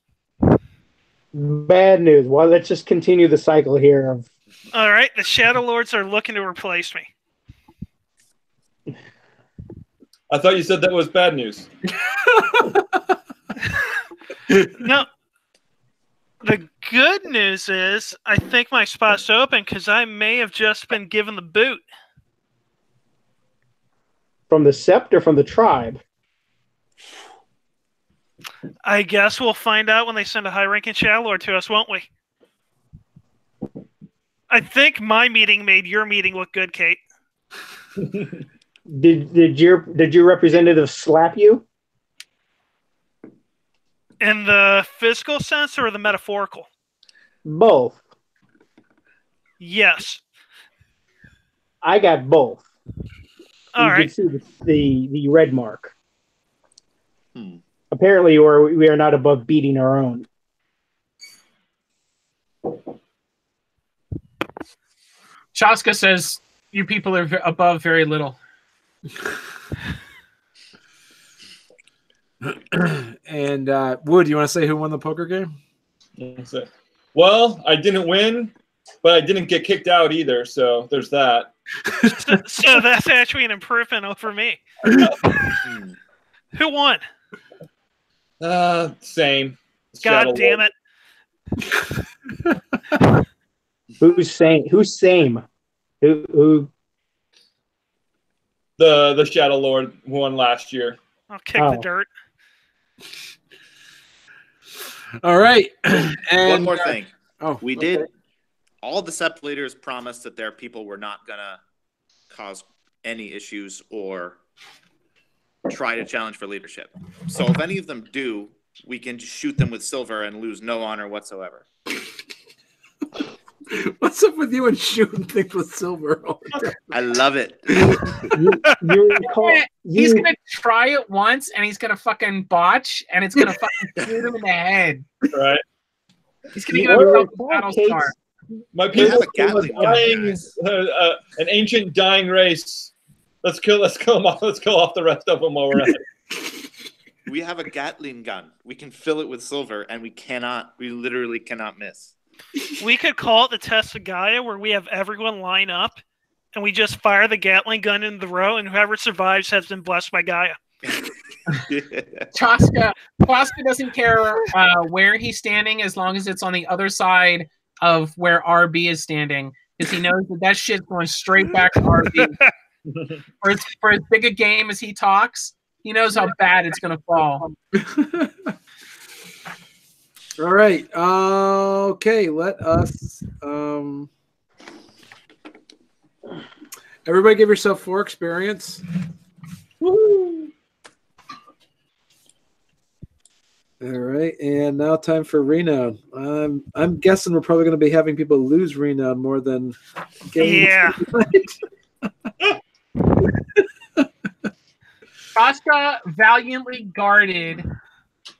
Bad news. Well, let's just continue the cycle here of. All right, the Shadow Lords are looking to replace me. I thought you said that was bad news. No. The good news is I think my spot's open because I may have just been given the boot. From the Sept or from the tribe? I guess we'll find out when they send a high-ranking Shadow Lord to us, won't we? I think my meeting made your meeting look good, Kate. Did your representative slap you? In the physical sense or the metaphorical? Both. Yes. I got both. All right. You can see the red mark. Apparently, we are not above beating our own. Shaska says, you people are above very little. And Wood, you want to say who won the poker game? Well, I didn't win, but I didn't get kicked out either, so there's that. So that's actually an improvement over me. Who won? Same. God damn it. Who's same? Who's same? Who? The Shadow Lord won last year. I'll kick the dirt. All right. And one more thing. We okay. did. All the Sept leaders promised that their people were not going to cause any issues or try to challenge for leadership. So if any of them do, we can just shoot them with silver and lose no honor whatsoever. What's up with you and shooting things with silver all the time? I love it. He's going to try it once, and he's going to fucking botch, and it's going to fucking shoot him in the head. Right. He's going to get himself a battle star. My people are dying, an ancient dying race. Let's kill them off. Let's kill off the rest of them while we're at it. We have a Gatling gun. We can fill it with silver, and we literally cannot miss. We could call it the test of Gaia, where we have everyone line up, and we just fire the Gatling gun in the row, and whoever survives has been blessed by Gaia. Chaska doesn't care where he's standing as long as it's on the other side of where RB is standing, because he knows that shit's going straight back to RB. for as big a game as he talks, he knows how bad it's going to fall. All right. Okay. Let us. Everybody, give yourself 4 experience. Woo! All right, and now time for renown. I'm guessing we're probably going to be having people lose renown more than yeah. Shaska valiantly guarded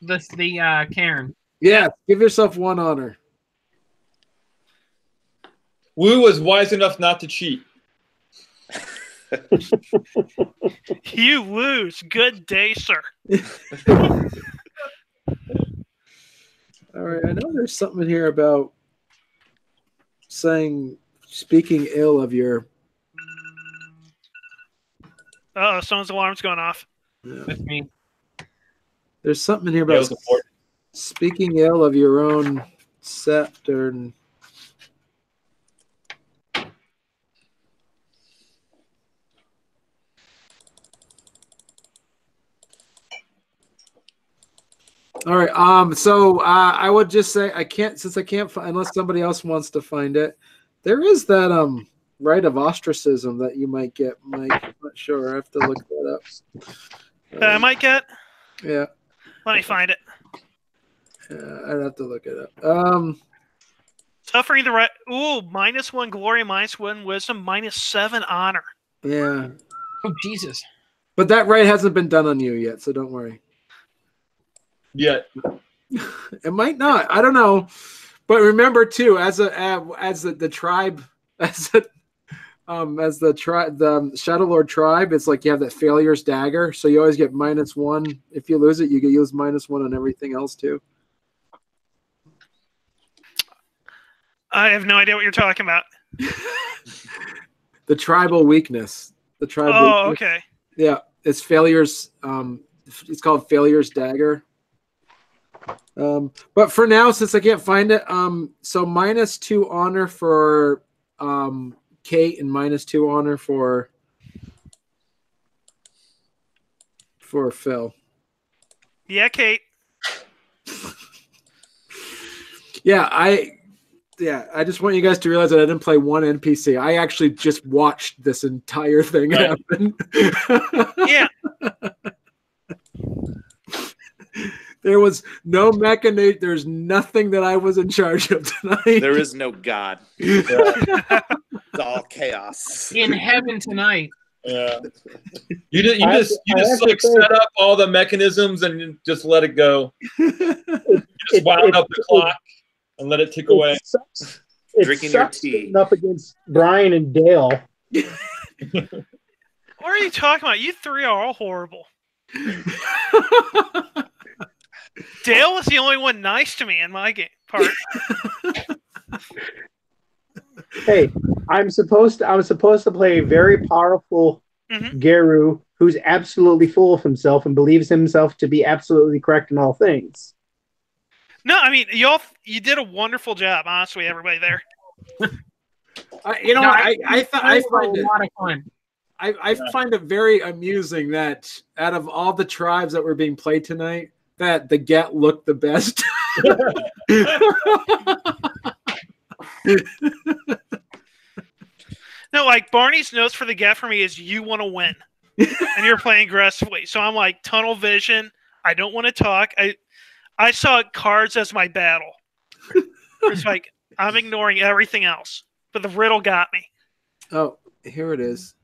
the cairn. Yeah, give yourself 1 honor. Wu was wise enough not to cheat. You lose. Good day, sir. All right, I know there's something in here about speaking ill of your. Uh-oh, someone's alarm's going off. That's me. There's something in here about Yale's important. speaking ill of your own sept or. All right. So I would just say I can't unless somebody else wants to find it. There is that rite of ostracism that you might get, Mike. I'm not sure. I have to look that up. That I might get. Yeah. Let me find it. I'd have to look it up. Suffering the right. Ooh, -1 glory, -1 wisdom, -7 honor. Yeah. Oh Jesus! But that rite hasn't been done on you yet, so don't worry. Yeah. It might not. I don't know. But remember too, the tribe, the Shadow Lord tribe, it's like you have that failures dagger, so you always get -1. If you lose it, you use -1 on everything else too. I have no idea what you're talking about. The tribal weakness. The tribal. Oh, weakness. okay. Yeah, it's failures. It's called failures dagger. But for now, since I can't find it, so -2 honor for Kate and -2 honor for Phil. Yeah, Kate. I just want you guys to realize that I didn't play one NPC. I actually just watched this entire thing happen. Yeah. There was no mechanate. There's nothing that I was in charge of tonight. There is no God. It's all chaos. In heaven tonight. Yeah. You just like set up all the mechanisms and just let it go. Just wound up the clock and let it tick away. Drinking your tea. Up against Brian and Dale. What are you talking about? You three are all horrible. Dale was the only one nice to me in my game part. Hey, I'm supposed to play a very powerful Geru who's absolutely full of himself and believes himself to be absolutely correct in all things. No, I mean you did a wonderful job, honestly, everybody there. I find a lot of fun. I find it very amusing that out of all the tribes that were being played tonight, that the Get looked the best. No, like Barney's notes for the Get for me is you want to win, and you're playing aggressively. So I'm like tunnel vision. I don't want to talk. I saw cards as my battle. It's like I'm ignoring everything else, but the riddle got me. Oh, here it is.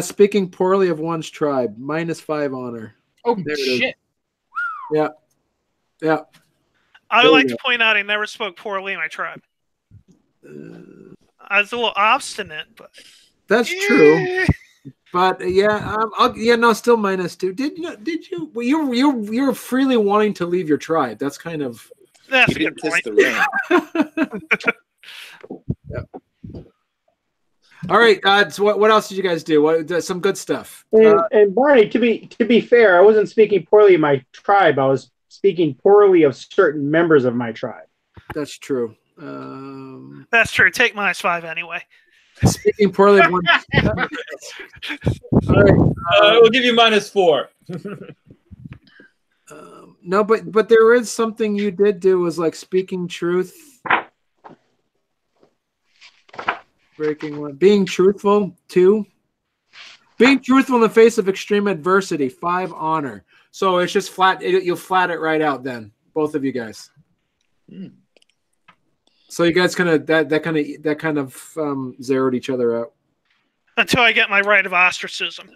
Speaking poorly of one's tribe, -5 honor. Oh there shit! Yeah. I would like to point out I never spoke poorly in my tribe. I was a little obstinate, but that's true. But still -2. Did you? Well, you're freely wanting to leave your tribe. That's kind of. That's a good point. Yeah. All right. So what else did you guys do? Some good stuff. And Barney, to be fair, I wasn't speaking poorly of my tribe. I was speaking poorly of certain members of my tribe. That's true. That's true. Take -5 anyway. Speaking poorly of one. All right. We'll give you -4. No, but there is something you did do was like speaking truth. Breaking one. Being truthful, 2. Being truthful in the face of extreme adversity, 5 honor. So it's just flat. You'll flat it right out then, both of you guys. So you guys that kind of zeroed each other out. Until I get my rite of ostracism.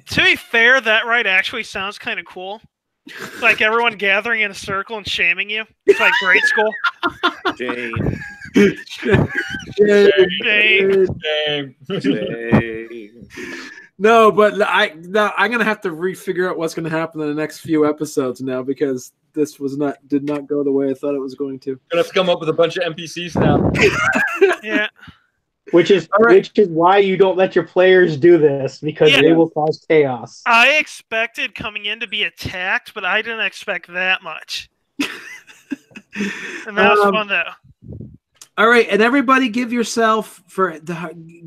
To be fair, that rite actually sounds kind of cool. It's like everyone gathering in a circle and shaming you. It's like grade school. Jane. No, but I'm gonna have to refigure out what's gonna happen in the next few episodes now because this did not go the way I thought it was going to. Gonna have to come up with a bunch of NPCs now. Yeah. Which is why you don't let your players do this, because they will cause chaos. I expected coming in to be attacked, but I didn't expect that much. And that was fun, though. All right, and everybody give yourself for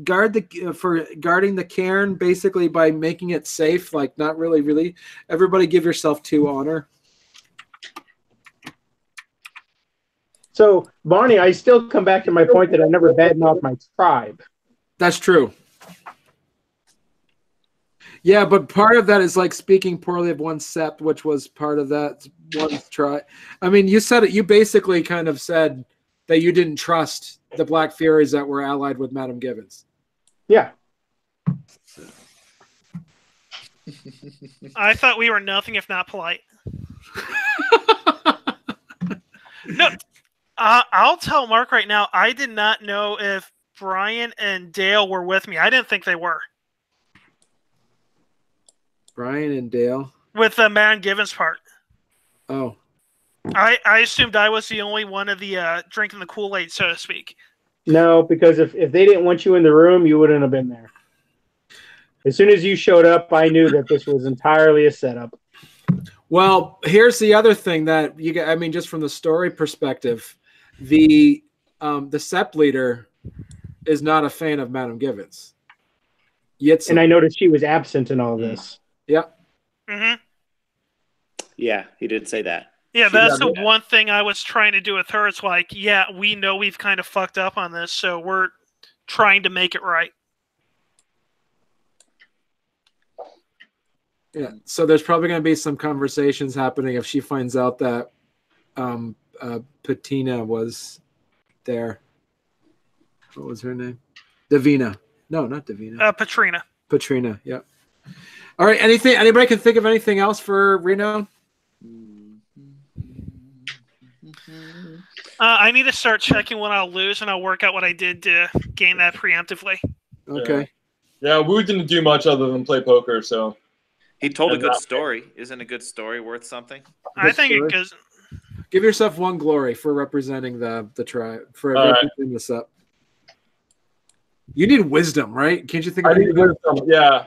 guarding the cairn, basically by making it safe, like not really. Everybody give yourself 2 honor. So, Barney, I still come back to my point that I never badmouthed my tribe. That's true. Yeah, but part of that is like speaking poorly of one sept, which was part of that one tribe. I mean, you said it. You basically kind of said that you didn't trust the Black Furies that were allied with Madame Givens. Yeah. I thought we were nothing if not polite. No, I'll tell Mark right now, I did not know if Brian and Dale were with me. I didn't think they were. Brian and Dale? With the Madame Givens part. Oh. I assumed I was the only one of the drinking the Kool-Aid, so to speak. No, because if they didn't want you in the room, you wouldn't have been there. As soon as you showed up, I knew that this was entirely a setup. Well, here's the other thing that you get. I mean, just from the story perspective, the sept leader is not a fan of Madame Givens. And I noticed she was absent in all of this. Yeah. Mm-hmm. Yeah, he did say that. Yeah, that's the one thing I was trying to do with her. It's like, yeah, we know we've kind of fucked up on this, so we're trying to make it right. Yeah, so there's probably going to be some conversations happening if she finds out that Patina was there. What was her name? Davina. No, not Davina. Patrina. Patrina, yeah. All right, anybody can think of anything else for Reno? I need to start checking what I'll lose, and I'll work out what I did to gain that preemptively. Okay. Yeah, Wu didn't do much other than play poker, so... He told a good story. Isn't a good story worth something? I think it goes... Give yourself 1 glory for representing the tribe, for representing this up. You need wisdom, right? Can't you think of anything? I need wisdom, yeah.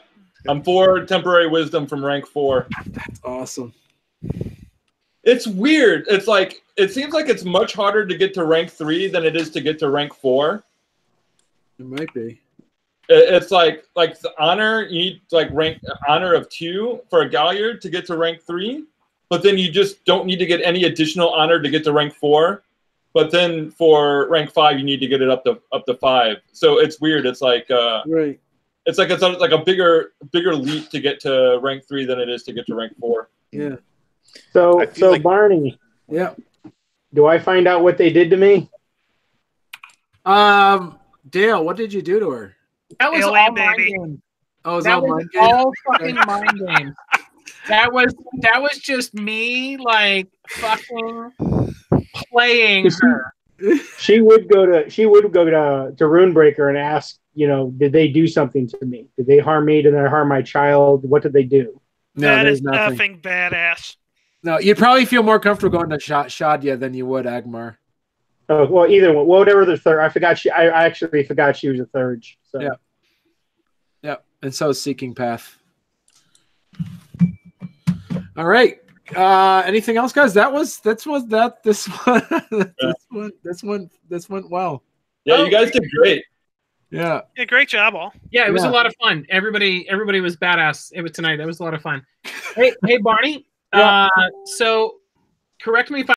I'm 4 temporary wisdom from rank 4. That's awesome. It's weird. It's like, it seems like it's much harder to get to rank 3 than it is to get to rank 4. It might be. It's like the honor, you need like rank honor of 2 for a Galliard to get to rank 3, but then you just don't need to get any additional honor to get to rank 4. But then for rank 5, you need to get it up to 5. So it's weird. It's like right. It's like a bigger leap to get to rank 3 than it is to get to rank 4. Yeah. So like... Barney. Yeah. Do I find out what they did to me? Dale, what did you do to her? That was all mind game. Oh, that was all fucking mind game. That was just me like fucking playing her. She would go to Runebreaker and ask, did they do something to me? Did they harm me? Did they harm my child? What did they do? No, that is nothing badass. No, you'd probably feel more comfortable going to Shadia than you would Agmar. Oh, well, either one. Whatever the third. I actually forgot she was a third. So. Yeah. Yeah, and so is Seeking Path. All right. Anything else, guys? This went well. Yeah, you guys did great. Yeah. Yeah, great job, all. Yeah, it was a lot of fun. Everybody was badass. It was tonight. That was a lot of fun. Hey, Barney. Yeah. So correct me if